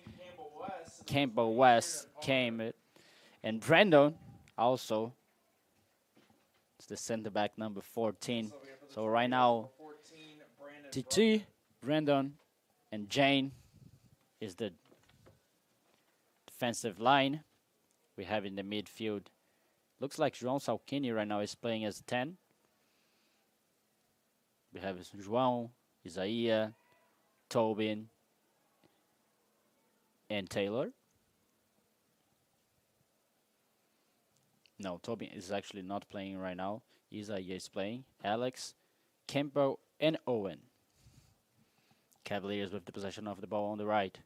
Campbell West came it. And Brandon also, it's the center back number 14. So right now, TT, Brandon, and Jane is the defensive line. We have in the midfield, looks like João Salchini right now is playing as 10. We have João, Isaiah, Tobin, and Taylor. No, Tobin is actually not playing right now. Isaiah is playing. Alex, Campbell, and Owen. Cavaliers with the possession of the ball on the right.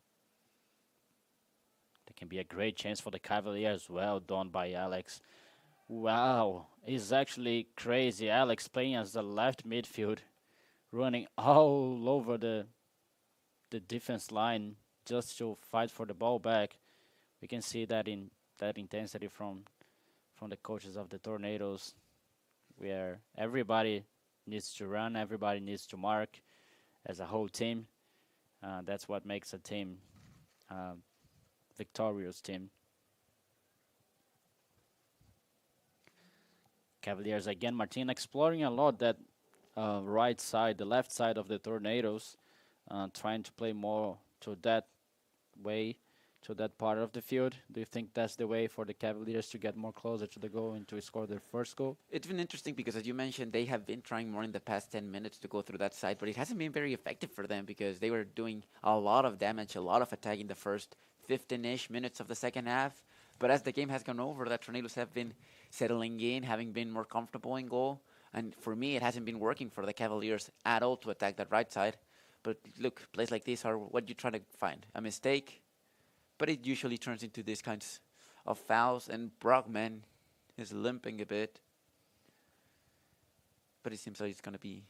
There can be a great chance for the Cavaliers. Well done by Alex. Wow, it's actually crazy. Alex playing as the left midfield, running all over the defense line just to fight for the ball back. We can see that in that intensity from the coaches of the Tornadoes, where everybody needs to run, everybody needs to mark as a whole team. That's what makes a team victorious team. Cavaliers again, Martin exploring a lot that right side, the left side of the Tornadoes, trying to play more to that way, to that part of the field. Do you think that's the way for the Cavaliers to get more closer to the goal and to score their first goal? It's been interesting because, as you mentioned, they have been trying more in the past 10 minutes to go through that side, but it hasn't been very effective for them because they were doing a lot of damage, a lot of attack in the first 15-ish minutes of the second half. But as the game has gone over, the Tornadoes have been settling in, having been more comfortable in goal. And for me, it hasn't been working for the Cavaliers at all to attack that right side. But look, plays like this are what you try to find. A mistake, but it usually turns into these kinds of fouls. And Brockman is limping a bit. But it seems like it's going to be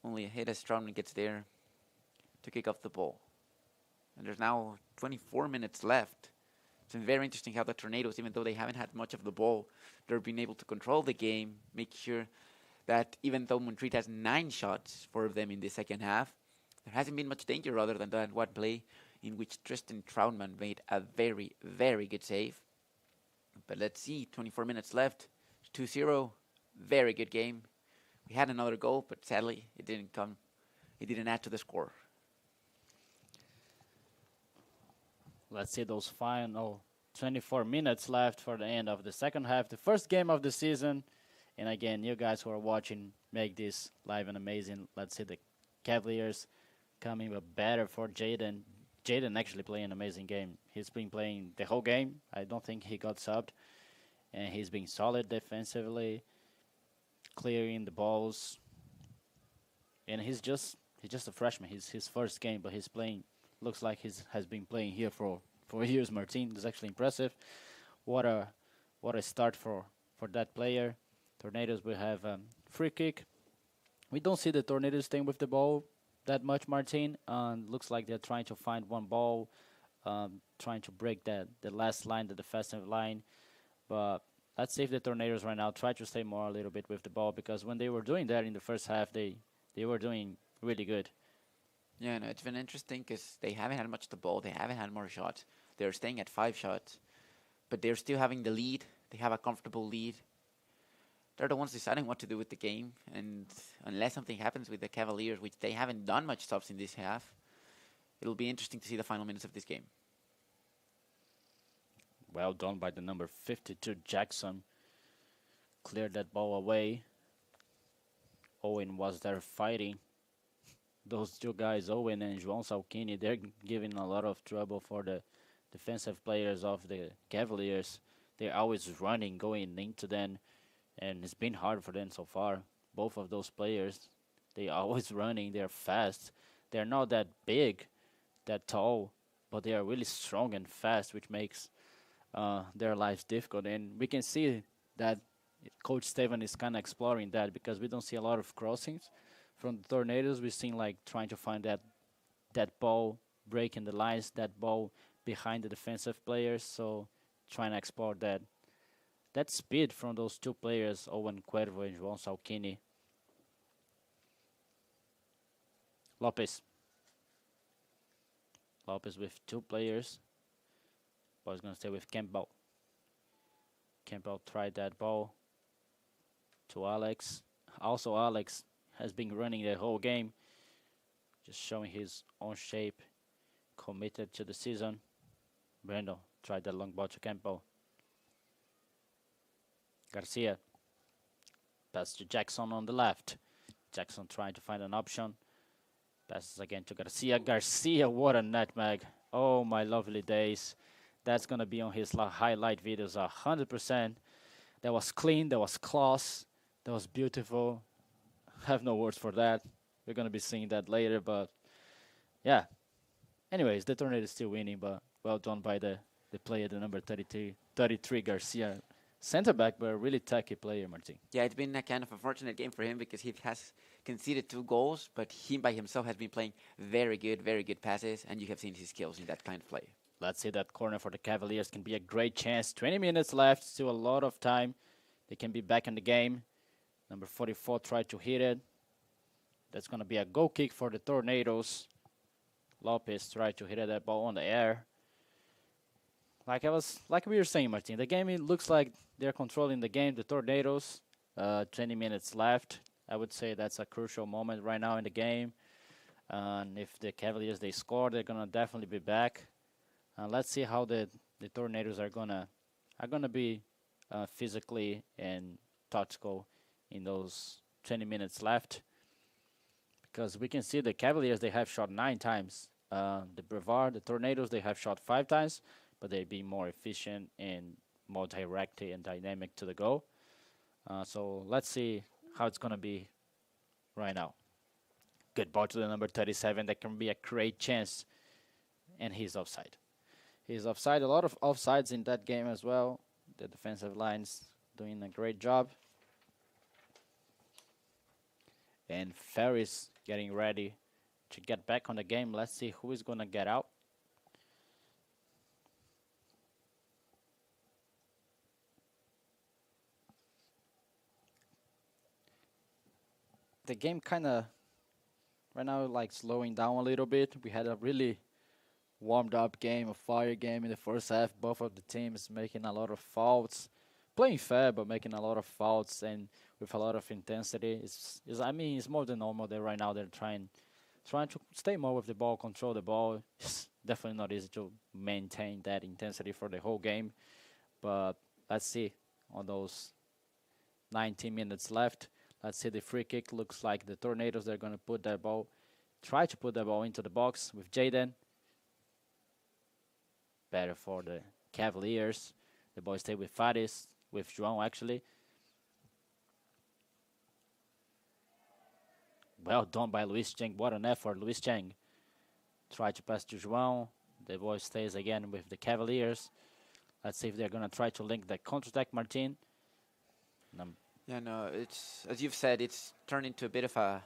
only a hit as Stroudman gets there to kick off the ball. And there's now 24 minutes left. It's been very interesting how the Tornadoes, even though they haven't had much of the ball, they're being able to control the game, make sure that even though Montreat has 9 shots for them in the second half, there hasn't been much danger other than that one play in which Tristan Troutman made a very, very good save. But let's see, 24 minutes left, 2-0, very good game. We had another goal, but sadly it didn't come. It didn't add to the score. Let's see those final 24 minutes left for the end of the second half, the first game of the season. And again, you guys who are watching, make this live and amazing. Let's see the Cavaliers coming but better for Jaden. Jaden actually playing an amazing game. He's been playing the whole game. I don't think he got subbed. And he's been solid defensively, clearing the balls. And he's just a freshman. He's his first game, but he's playing. Looks like he has been playing here for years. Martin, that's actually impressive. What a start for that player. Tornadoes will have free kick. We don't see the Tornadoes staying with the ball that much, Martin. Looks like they're trying to find one ball, trying to break the last line, the defensive line. But let's see if the Tornadoes right now try to stay more a little bit with the ball, because when they were doing that in the first half, they were doing really good. Yeah, no, it's been interesting because they haven't had much of the ball. They haven't had more shots. They're staying at 5 shots, but they're still having the lead. They have a comfortable lead. they're the ones deciding what to do with the game. And unless something happens with the Cavaliers, which they haven't done much stops in this half, it'll be interesting to see the final minutes of this game. Well done by the number 52 Jackson. Cleared that ball away. Owen was there fighting. Those two guys, Owen and João Salchini, they're giving a lot of trouble for the defensive players of the Cavaliers. They're always running, going into them, and it's been hard for them so far. Both of those players, they are always running. They're fast. They're not that big, that tall, but they are really strong and fast, which makes their lives difficult. And we can see that Coach Steven is kind of exploring that because we don't see a lot of crossings from the Tornadoes. We've seen like trying to find that ball, breaking the lines, that ball behind the defensive players. So trying to explore that speed from those two players, Owen Cuervo and João Salchini. Lopez with two players. Ball's going to stay with Campbell. Campbell tried that ball to Alex. Also, Alex has been running the whole game, just showing his own shape, committed to the season. Brendo tried that long ball to Campbell. Garcia. Pass to Jackson on the left. Jackson trying to find an option. Passes again to Garcia. Garcia, what a nutmeg. Oh, my lovely days. That's going to be on his highlight videos 100%. That was clean. That was class. That was beautiful. I have no words for that. We're going to be seeing that later, but yeah. Anyways, the Tornado is still winning, but well done by the player, the number 33 Garcia. Center back, but a really tacky player, Martin. Yeah, it's been a kind of a fortunate game for him because he has conceded 2 goals, but he by himself has been playing very good passes, and you have seen his skills in that kind of play. Let's see, that corner for the Cavaliers can be a great chance. 20 minutes left, still a lot of time. They can be back in the game. Number 44 tried to hit it. That's going to be a goal kick for the Tornadoes. Lopez tried to hit that ball on the air. Like we were saying, Martin, the game, it looks like they're controlling the game. The Tornadoes, 20 minutes left. I would say that's a crucial moment right now in the game. And if the Cavaliers, they score, they're gonna definitely be back. Let's see how the Tornadoes are gonna be physically and tactical in those 20 minutes left. Because we can see the Cavaliers, they have shot 9 times. The Brevard, the Tornadoes, they have shot 5 times. But they'd be more efficient and more direct and dynamic to the goal. So let's see how it's going to be right now. Good ball to the number 37. That can be a great chance. And he's offside. He's offside. A lot of offsides in that game as well. The defensive line's doing a great job. And Ferris getting ready to get back on the game. Let's see who is going to get out. The game kind of right now like slowing down a little bit. We had a really warmed up game, a fire game in the first half. Both of the teams making a lot of faults, playing fair but making a lot of faults and with a lot of intensity. I mean, it's more than normal that right now they're trying to stay more with the ball, control the ball. It's definitely not easy to maintain that intensity for the whole game. But let's see on those 19 minutes left. Let's see, the free kick looks like the Tornadoes, they're going to try to put that ball into the box with Jaden. Better for the Cavaliers. The ball stay with Faris, with João actually. Well done by Luis Cheng. What an effort, Luis Cheng. Try to pass to João. The ball stays again with the Cavaliers. Let's see if they're going to try to link the counter-attack, Martin. Yeah, no, it's, as you've said, it's turned into a bit of a,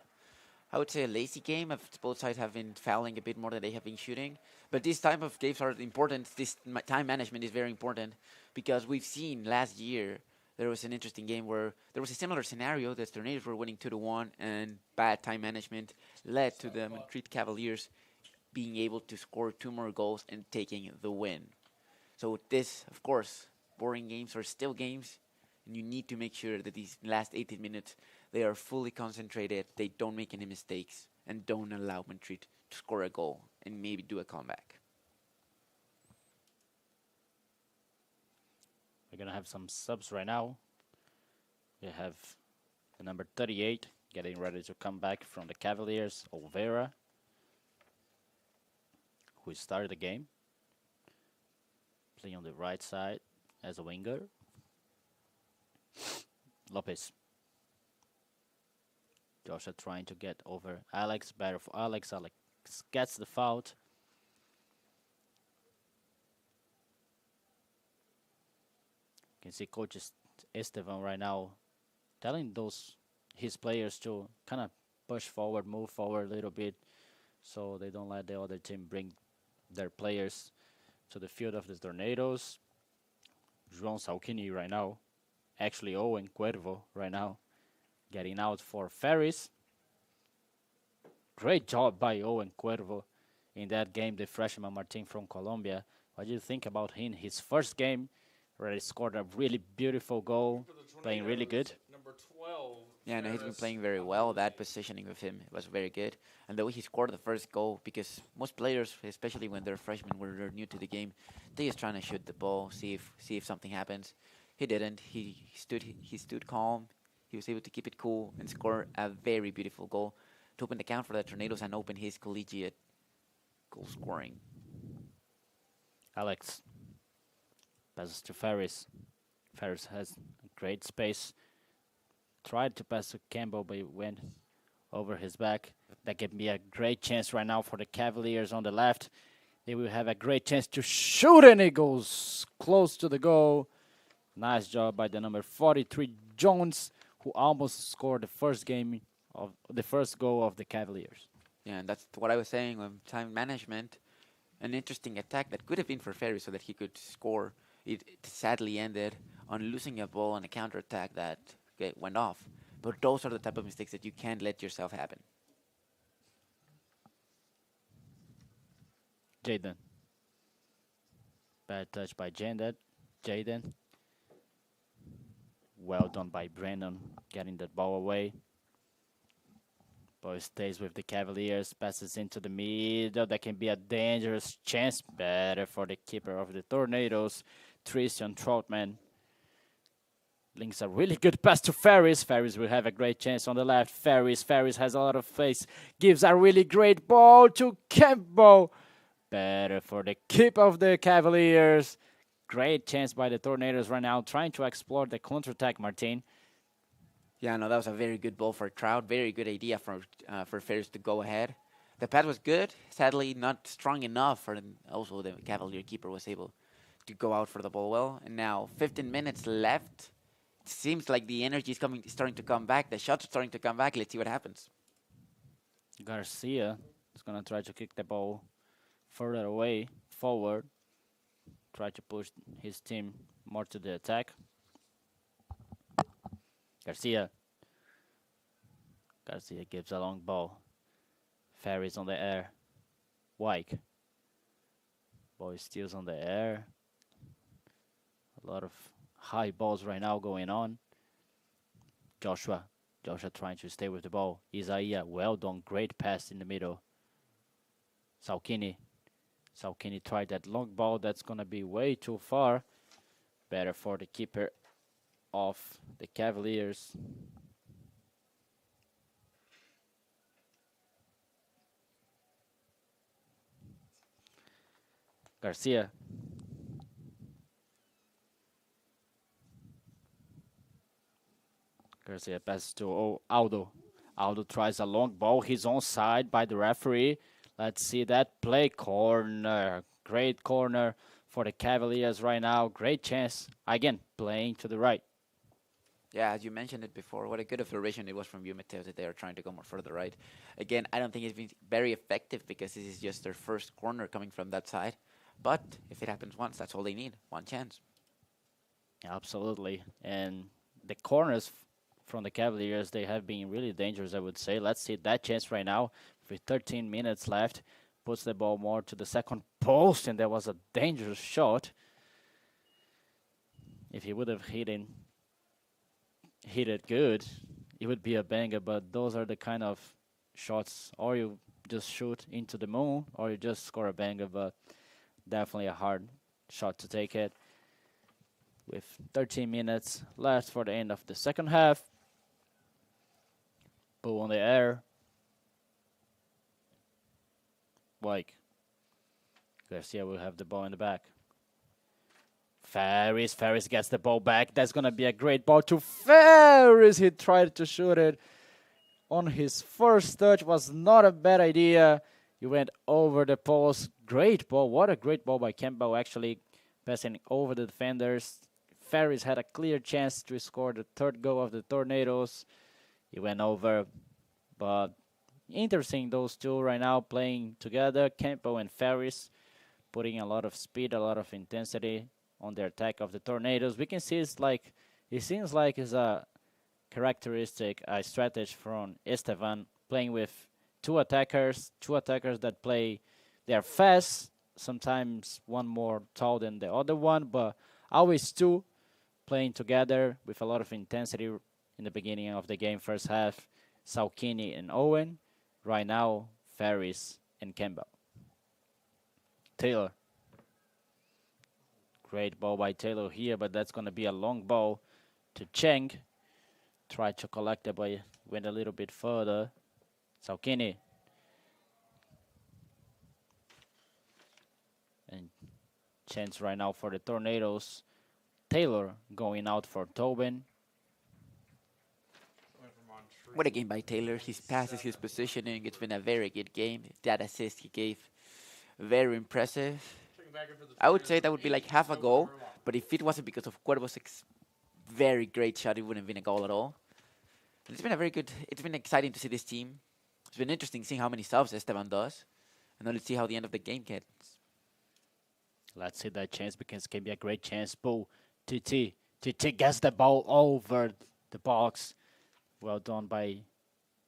I would say, a lazy game. Both sides have been fouling a bit more than they have been shooting. But these type of games are important. This time management is very important because we've seen last year there was an interesting game where there was a similar scenario. The Tornadoes were winning 2-1, and bad time management led to the Montreat Cavaliers being able to score 2 more goals and taking the win. So this, of course, boring games are still games. And you need to make sure that these last 18 minutes, they are fully concentrated, they don't make any mistakes, and don't allow Montreat to score a goal and maybe do a comeback. We're going to have some subs right now. We have the number 38 getting ready to come back from the Cavaliers, Olvera, who started the game, playing on the right side as a winger. Lopez. Joshua trying to get over Alex. Better for Alex. Alex gets the foul. You can see Coach Estevan right now telling his players to kind of push forward, move forward a little bit, so they don't let the other team bring their players to the field of the Tornadoes. João Salchini right now, actually Owen Cuervo right now, getting out for Ferris. Great job by Owen Cuervo in that game, the freshman Martin from Colombia. What do you think about him? His first game, where he scored a really beautiful goal, playing really good. Number 12. Yeah, no, he's been playing very well. That positioning of him was very good. And the way he scored the first goal, because most players, especially when they're freshmen, when they're new to the game, they just trying to shoot the ball, see if something happens. He didn't. He stood calm. He was able to keep it cool and score a very beautiful goal to open the count for the Tornadoes and open his collegiate goal scoring. Alex passes to Ferris. Ferris has great space. Tried to pass to Campbell, but it went over his back. That could be a great chance right now for the Cavaliers on the left. They will have a great chance to shoot, and it goes close to the goal. Nice job by the number 43, Jones, who almost scored the first goal of the Cavaliers. Yeah, and that's what I was saying on time management. An interesting attack that could have been for Ferris so that he could score. It sadly ended on losing a ball on a counterattack that went off. But those are the type of mistakes that you can't let yourself happen. Jaden. Bad touch by Jaden. Well done by Brandon, getting that ball away. Ball stays with the Cavaliers, passes into the middle. That can be a dangerous chance. Better for the keeper of the Tornadoes, Tristan Troutman. Links a really good pass to Ferris. Ferris will have a great chance on the left. Ferris has a lot of space. Gives a really great ball to Campbell. Better for the keeper of the Cavaliers. Great chance by the Tornadoes right now, trying to explore the counterattack, Martin. Yeah, no, that was a very good ball for Trout. Very good idea for Ferris to go ahead. The pass was good. Sadly, not strong enough for also the Cavalier keeper was able to go out for the ball well. And now 15 minutes left. It seems like the energy is starting to come back. The shots are starting to come back. Let's see what happens. Garcia is going to try to kick the ball further away, forward. Try to push his team more to the attack. Garcia gives a long ball. Ferris on the air. Wyke. Ball is still on the air. A lot of high balls right now going on. Joshua trying to stay with the ball. Isaiah, well done. Great pass in the middle. Salchini tried that long ball. That's going to be way too far. Better for the keeper of the Cavaliers. Garcia. Garcia passes to Aldo. Aldo tries a long ball. He's onside by the referee. Let's see that play. Corner. Great corner for the Cavaliers right now. Great chance. Again, playing to the right. Yeah, as you mentioned it before, what a good observation it was from you, Mateo, that they are trying to go more further right. Again, I don't think it's been very effective because this is just their first corner coming from that side. But if it happens once, that's all they need. One chance. Absolutely. And the corners from the Cavaliers, they have been really dangerous, I would say. Let's see that chance right now. With 13 minutes left, puts the ball more to the second post, and there was a dangerous shot. If he would have hit in hit it good, it would be a banger. But those are the kind of shots, or you just shoot into the moon, or you just score a banger. But definitely a hard shot to take it. With 13 minutes left for the end of the second half. Ball on the air. Like Garcia will have the ball in the back. Ferris gets the ball back. That's going to be a great ball to Ferris. He tried to shoot it on his first touch. Was not a bad idea. He went over the post. Great ball. What a great ball by Campbell, actually passing over the defenders. Ferris had a clear chance to score the third goal of the Tornadoes. He went over, but interesting, those two right now playing together, Campbell and Ferris, putting a lot of speed, a lot of intensity on the attack of the Tornadoes. We can see it seems like it's a characteristic, a strategy from Estevan, playing with two attackers that play, they're fast, sometimes one more tall than the other one, but always two playing together with a lot of intensity in the beginning of the game, first half. Salkini and Owen. Right now, Ferris and Campbell. Taylor. Great ball by Taylor here, but that's going to be a long ball to Cheng. Tried to collect it, but went a little bit further. Salkini. And chance right now for the Tornadoes. Taylor going out for Tobin. What a game by Taylor. His passes, his positioning. It's been a very good game. That assist he gave, very impressive. I would say that would be like half a goal, but if it wasn't because of Cuervo's very great shot, it wouldn't have been a goal at all. But it's been a very good, it's been exciting to see this team. It's been interesting seeing how many subs Esteban does. And now let's see how the end of the game gets. Let's see that chance, because it can be a great chance. Ball, TT. TT gets the ball over the box. Well done by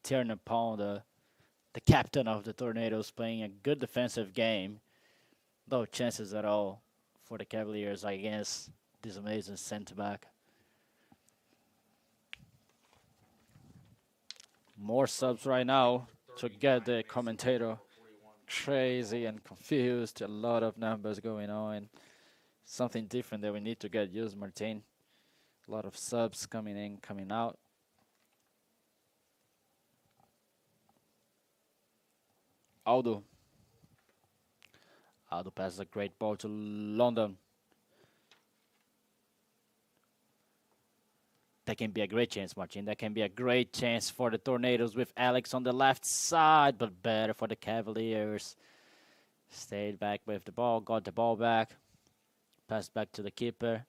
Tiernan Pong, the captain of the Tornadoes, playing a good defensive game. No chances at all for the Cavaliers against this amazing centre-back. More subs right now to get the commentator crazy and confused. A lot of numbers going on. Something different that we need to get used, Martin. A lot of subs coming in, coming out. Aldo passes a great ball to London. That can be a great chance, Martin. That can be a great chance for the Tornadoes with Alex on the left side, but better for the Cavaliers. Stayed back with the ball, got the ball back. Passed back to the keeper.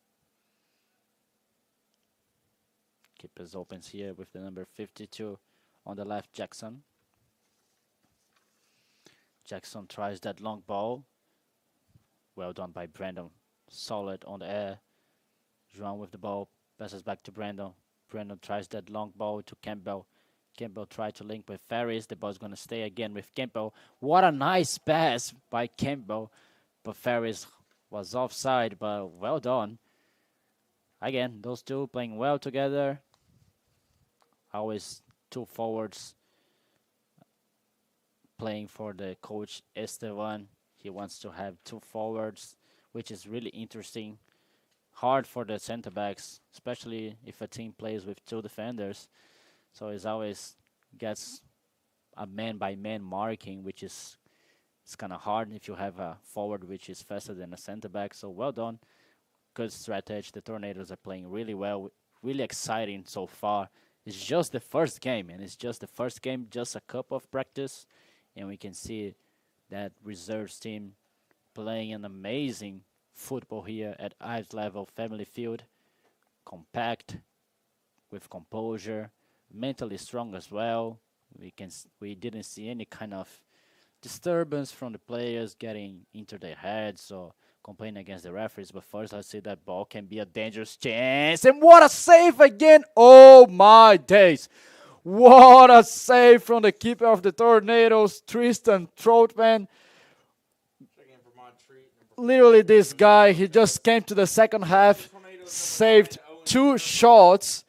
Keeper's opens here with the number 52 on the left, Jackson. Jackson tries that long ball. Well done by Brandon. Solid on the air. João with the ball. Passes back to Brandon. Brandon tries that long ball to Campbell. Campbell tried to link with Ferris. The ball's going to stay again with Campbell. What a nice pass by Campbell. But Ferris was offside, but well done. Again, those two playing well together. Always two forwards playing for the coach Esteban. He wants to have two forwards, which is really interesting. Hard for the center backs, especially if a team plays with two defenders. So it always gets a man by man marking, which is it's kind of hard if you have a forward which is faster than a center back. So well done. Good strategy. The Tornadoes are playing really well. Really exciting so far. It's just the first game, and it's just the first game, just a cup of practice. And we can see that reserves team playing an amazing football here at Ives Level Family Field. Compact, with composure, mentally strong as well. We didn't see any kind of disturbance from the players getting into their heads or complaining against the referees. But first, let's see that ball can be a dangerous chance. And what a save again! Oh my days! What a save from the keeper of the Tornadoes, Tristan Troutman. Literally, this guy, he just came to the second half, saved two shots,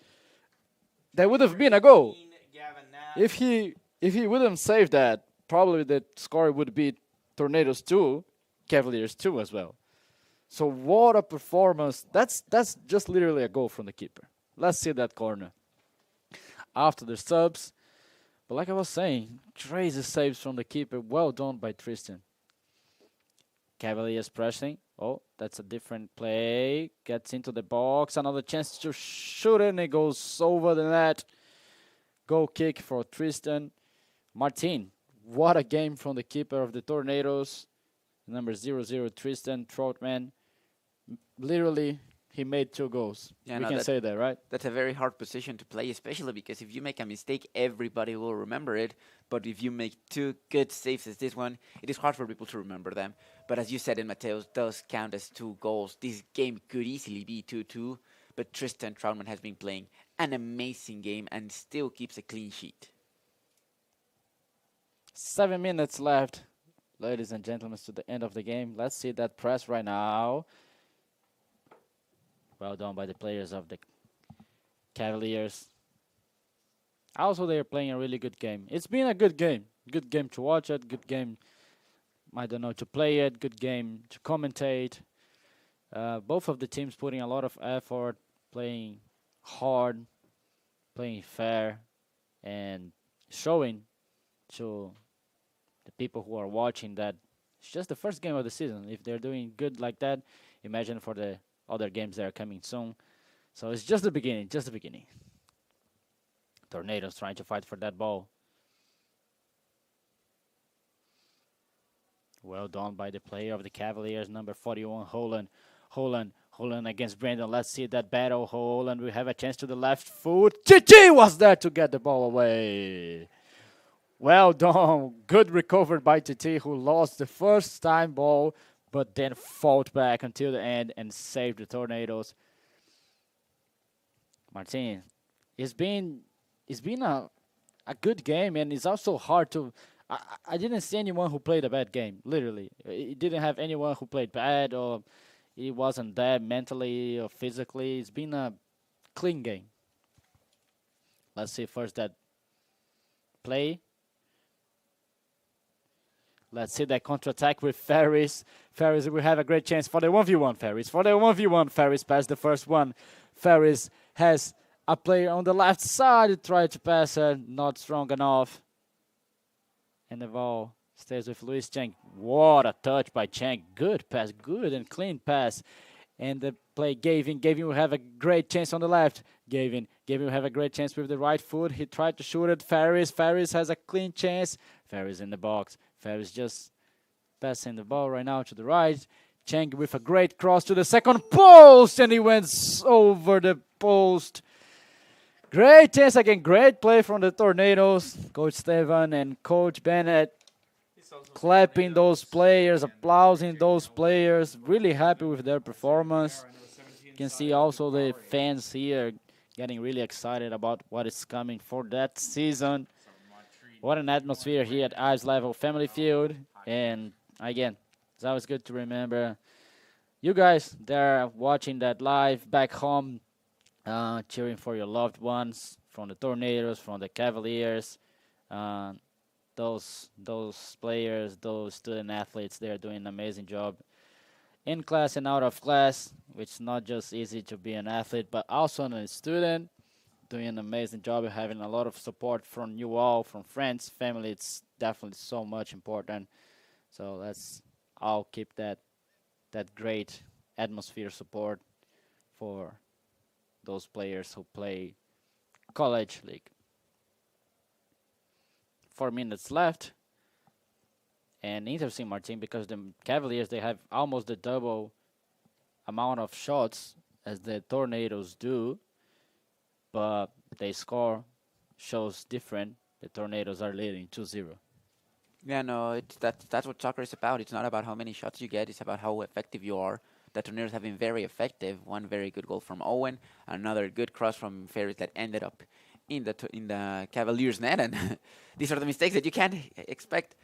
that would have been a goal. Gavin Nash. If he wouldn't save that, probably the score would be Tornadoes 2, Cavaliers 2 as well. So what a performance. That's just literally a goal from the keeper. Let's see that corner. After the subs, but like I was saying, crazy saves from the keeper. Well done by Tristan. Cavaliers pressing. Oh, that's a different play. Gets into the box. Another chance to shoot it, and it goes over the net. Goal kick for Tristan. Martin, what a game from the keeper of the Tornadoes. Number 00, Tristan Troutman. Literally, he made 2 goals. Yeah, we no, can say that, right? That's a very hard position to play, especially because if you make a mistake, everybody will remember it. But if you make 2 good saves as this one, it is hard for people to remember them. But as you said, in Mateos, does count as 2 goals. This game could easily be 2-2, but Tristan Troutman has been playing an amazing game and still keeps a clean sheet. 7 minutes left, ladies and gentlemen, to the end of the game. Let's see that press right now. Well done by the players of the Cavaliers. Also, they're playing a really good game. It's been a good game. Good game to watch it. Good game, I don't know, to play it. Good game to commentate. Both of the teams putting a lot of effort, playing hard, playing fair, and showing to the people who are watching that it's just the first game of the season. If they're doing good like that, imagine for the other games that are coming soon. So it's just the beginning, just the beginning. Tornadoes trying to fight for that ball. Well done by the player of the Cavaliers, number 41, Holland. Holland against Brandon. Let's see that battle. Holland, we have a chance to the left foot. GG was there to get the ball away. Well done. Good recovered by TT, who lost the first time ball, but then fought back until the end and saved the Tornadoes. Martin, it's been a good game, and it's also hard to. I didn't see anyone who played a bad game. Literally, it didn't have anyone who played bad or it wasn't bad mentally or physically. It's been a clean game. Let's see first that play. Let's see that counterattack with Ferris. Ferris will have a great chance for the 1v1 Ferris. For the 1v1 Ferris pass the first one. Ferris has a player on the left side. Try to pass it. Not strong enough. And the ball stays with Luis Cheng. What a touch by Cheng. Good pass. Good and clean pass. And the play Gavin. Gavin will have a great chance on the left. Gavin will have a great chance with the right foot. He tried to shoot it. Ferris has a clean chance. Ferris in the box. Ferris just passing the ball right now to the right. Cheng with a great cross to the second post. And he went over the post. Great chance again. Great play from the Tornadoes. Coach Stevan and Coach Bennett clapping those players, applauding those players. Really happy with their performance. You can see also the fans here getting really excited about what is coming for that season. What an atmosphere here at Ives Level Family Field. And again, it's always good to remember you guys that are watching that live back home, cheering for your loved ones from the Tornadoes, from the Cavaliers. Those players, those student athletes, they're doing an amazing job in class and out of class, which is not just easy to be an athlete, but also a student, doing an amazing job of having a lot of support from you all, from friends, family. It's definitely so much important. So let's all keep that great atmosphere support for those players who play college league. 4 minutes left. And interesting, Martin, because the Cavaliers, they have almost the double amount of shots as the Tornadoes do, but they score shows different. The Tornadoes are leading 2-0. Yeah, no, that's what soccer is about. It's not about how many shots you get. It's about how effective you are. The Tornadoes have been very effective. One very good goal from Owen, another good cross from Ferris that ended up in the Cavaliers' net, and these are the mistakes that you can't expect.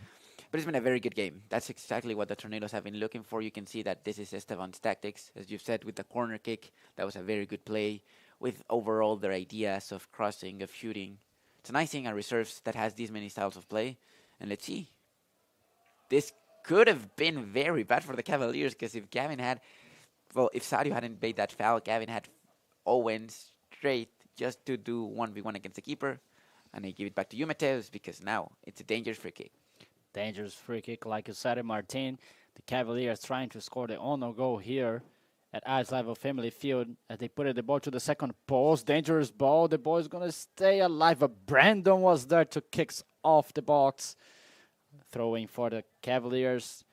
But it's been a very good game. That's exactly what the Tornadoes have been looking for. You can see that this is Esteban's tactics. As you've said, with the corner kick, that was a very good play. with overall their ideas of crossing, of shooting. It's a nice thing, a reserves that has these many styles of play. And let's see. This could have been very bad for the Cavaliers because if Sadio hadn't made that foul, Gavin had Owen straight just to do 1v1 against the keeper. And they give it back to you, Mateus, because now it's a dangerous free kick. Dangerous free kick, like you said, Martin. The Cavaliers trying to score their own goal here at ice level Family Field as they put the ball to the second post. Dangerous ball. The ball is going to stay alive. But Brandon was there to kick off the box. Throwing for the Cavaliers.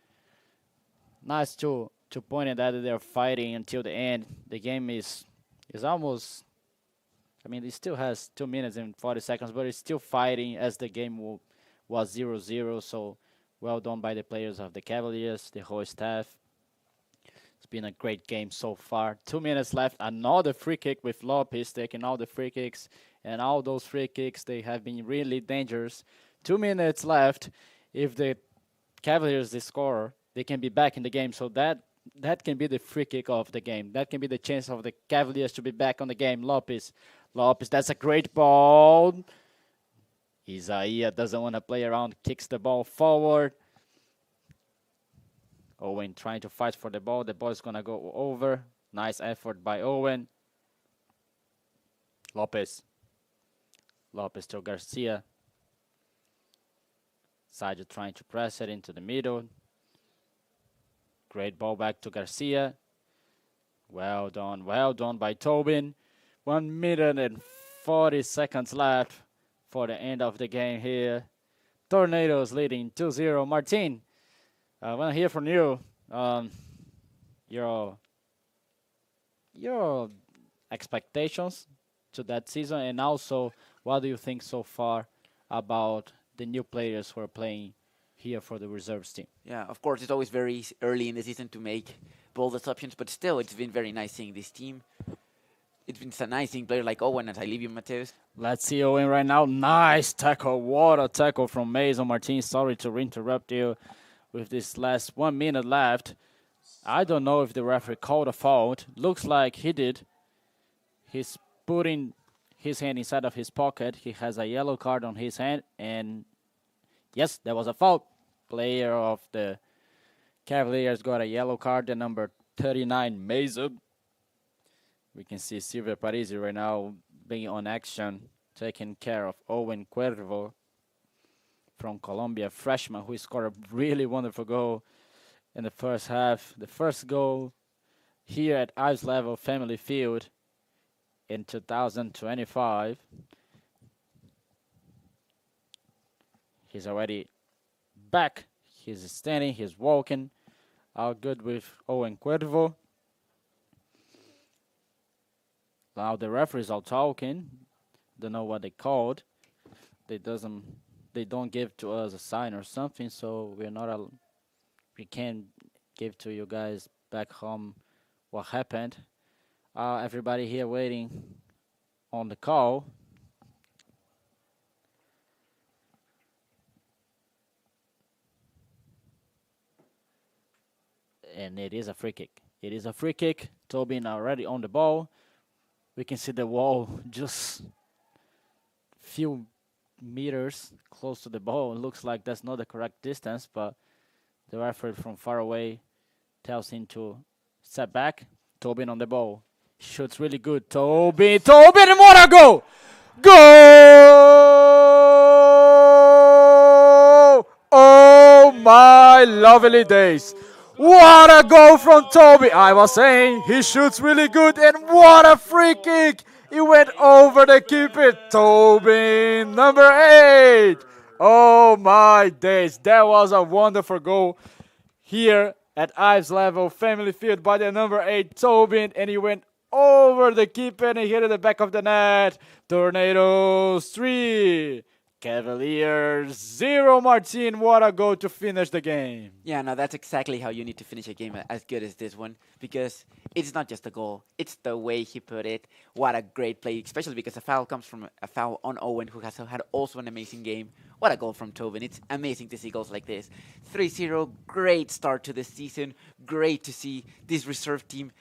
Nice to point out that they're fighting until the end. The game is almost, I mean, it still has 2 minutes and 40 seconds, but it's still fighting as the game was 0-0. So well done by the players of the Cavaliers, the whole staff. It's been a great game so far. 2 minutes left. Another free kick with Lopez taking all the free kicks. And all those free kicks, they have been really dangerous. 2 minutes left. If the Cavaliers they score, they can be back in the game. So that can be the free kick of the game. That can be the chance of the Cavaliers to be back on the game. Lopez, that's a great ball. Isaiah doesn't want to play around, kicks the ball forward. Owen trying to fight for the ball. The ball is going to go over. Nice effort by Owen. Lopez to Garcia. Sadio trying to press it into the middle. Great ball back to Garcia. Well done by Tobin. 1 minute and 40 seconds left for the end of the game here. Tornadoes leading 2-0. Martin, I want to hear from you. Your expectations to that season, and also what do you think so far about the new players who are playing here for the reserves team? Yeah, of course, it's always very early in the season to make bold assumptions, but still, it's been very nice seeing this team. It's been so nice seeing players like Owen, as I leave you, Mateus. Let's see Owen right now. Nice tackle. What a tackle from Mason Martin. Sorry to interrupt you with this last 1 minute left. I don't know if the referee called a fault. Looks like he did. He's putting his hand inside of his pocket. He has a yellow card on his hand. And yes, there was a foul. Player of the Cavaliers got a yellow card. The number 39, Mason. We can see Silvia Parisi right now being on action, taking care of Owen Cuervo from Colombia, freshman who scored a really wonderful goal in the first half. The first goal here at Ives Level Family Field in 2025. He's already back. He's standing, he's walking. All good with Owen Cuervo. Now the referees are talking. Don't know what they called. They don't give to us a sign or something, so we can't give to you guys back home what happened. Everybody here waiting on the call. And it is a free kick. It is a free kick. Tobin already on the ball. We can see the wall just few meters close to the ball. It looks like that's not the correct distance, but the referee from far away tells him to step back. Tobin on the ball. Shoots really good. Tobin, and what a goal! Goal! Oh my lovely days. What a goal from Toby. I was saying he shoots really good, and what a free kick. He went over the keeper. Toby, number 8. Oh my days. That was a wonderful goal here at Ives Level Family Field by the number 8, Tobin, and he went over the keeper and he hit at the back of the net. Tornadoes 3. Cavaliers 0. Martin, what a goal to finish the game. Yeah, no, that's exactly how you need to finish a game as good as this one, because it's not just a goal, it's the way he put it. What a great play, especially because the foul comes from a foul on Owen, who has had also an amazing game. What a goal from Tobin. It's amazing to see goals like this. 3-0, great start to the season. Great to see this reserve team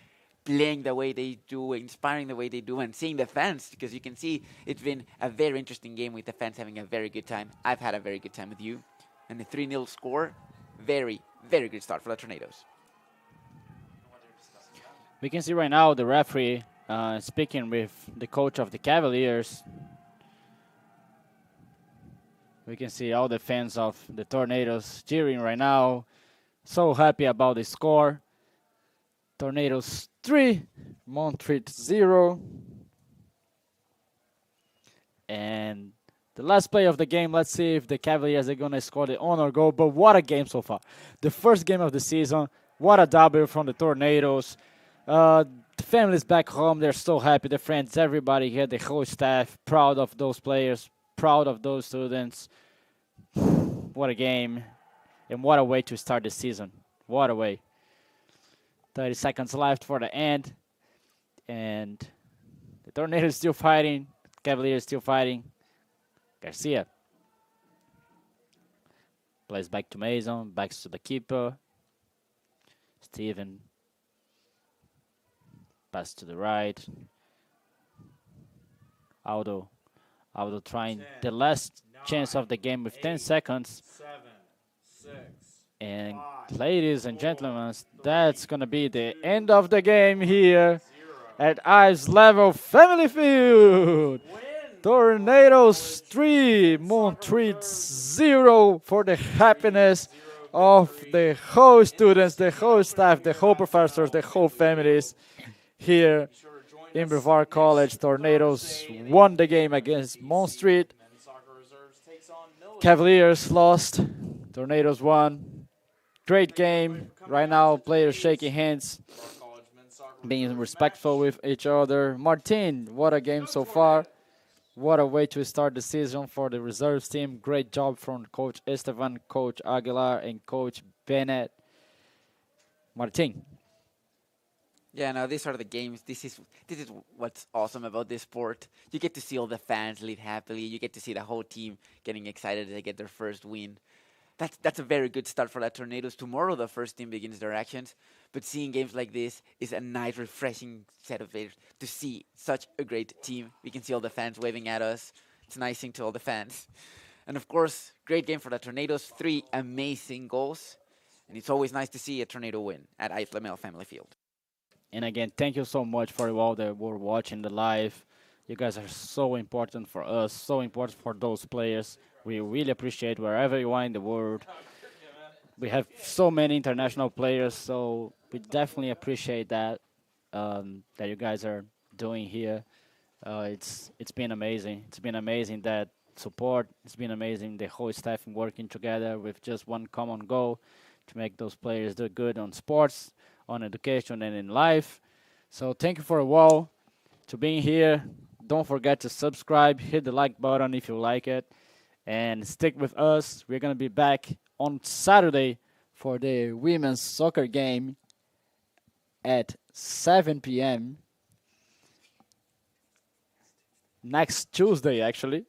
playing the way they do, inspiring the way they do, and seeing the fans, because you can see it's been a very interesting game with the fans having a very good time. I've had a very good time with you. And the 3-0 score, very, very good start for the Tornadoes. We can see right now the referee speaking with the coach of the Cavaliers. We can see all the fans of the Tornadoes cheering right now. So happy about the score. Tornadoes 3, Montreat 0. And the last play of the game, let's see if the Cavaliers are going to score the honor goal. But what a game so far. The first game of the season. What a W from the Tornadoes. The families back home, they're so happy. The friends, everybody here, the whole staff, proud of those players, proud of those students. What a game. And what a way to start the season. What a way. 30 seconds left for the end. And the Tornadoes still fighting. Cavaliers still fighting. Garcia plays back to Mason, back to the keeper. Steven pass to the right. Aldo trying 10, the last 9, chance of the game with 10 seconds. 7, 6, And 5, ladies and 4, gentlemen, 3, that's going to be the 2, end of the game here 0. at Ives Level Family Field. Tornadoes 3, Montreat 0 for the happiness of the whole students, the whole staff, the whole professors, the whole families here in Brevard College. Tornadoes won the game against Montreat. Cavaliers lost. Tornadoes won. Great game. Right now, players shaking hands, being respectful with each other. Martin, what a game so far. What a way to start the season for the reserves team. Great job from Coach Estevan, Coach Aguilar, and Coach Bennett. Martin. Yeah, no, these are the games. This is what's awesome about this sport. You get to see all the fans live happily. You get to see the whole team getting excited to get their first win. That's a very good start for the Tornadoes. Tomorrow, the first team begins their actions. But seeing games like this is a nice, refreshing set of players to see such a great team. We can see all the fans waving at us. It's nice seeing to all the fans. And of course, great game for the Tornadoes. 3 amazing goals. And it's always nice to see a Tornado win at Ives Lamel Family Field. And again, thank you so much for all that were watching the live. You guys are so important for us, so important for those players. We really appreciate wherever you are in the world. We have so many international players, so we definitely appreciate that that you guys are doing here. It's been amazing. It's been amazing that support. It's been amazing the whole staff working together with just one common goal to make those players do good on sports, on education, and in life. So thank you for a while to being here. Don't forget to subscribe, hit the like button if you like it, and stick with us. We're going to be back on Saturday for the women's soccer game at 7 p.m. next Tuesday, actually.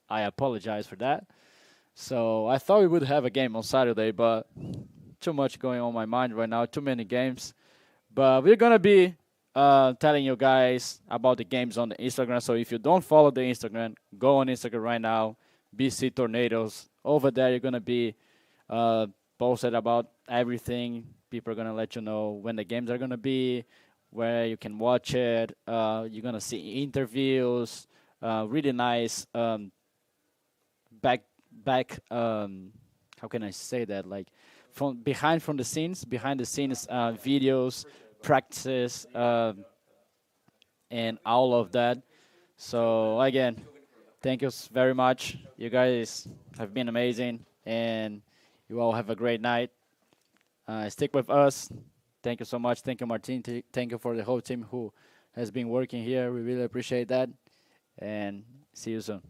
I apologize for that. So I thought we would have a game on Saturday, but too much going on my mind right now, too many games. But we're going to be telling you guys about the games on the Instagram. So if you don't follow the Instagram, go on Instagram right now, BC Tornadoes. Over there, you're going to be posted about everything. People are going to let you know when the games are going to be, where you can watch it. You're going to see interviews, really nice how can I say that? Like behind the scenes videos, practices, and all of that. So again, thank you very much. You guys have been amazing, and you all have a great night. Stick with us. Thank you so much. Thank you, Martin. Thank you for the whole team who has been working here. We really appreciate that, and see you soon.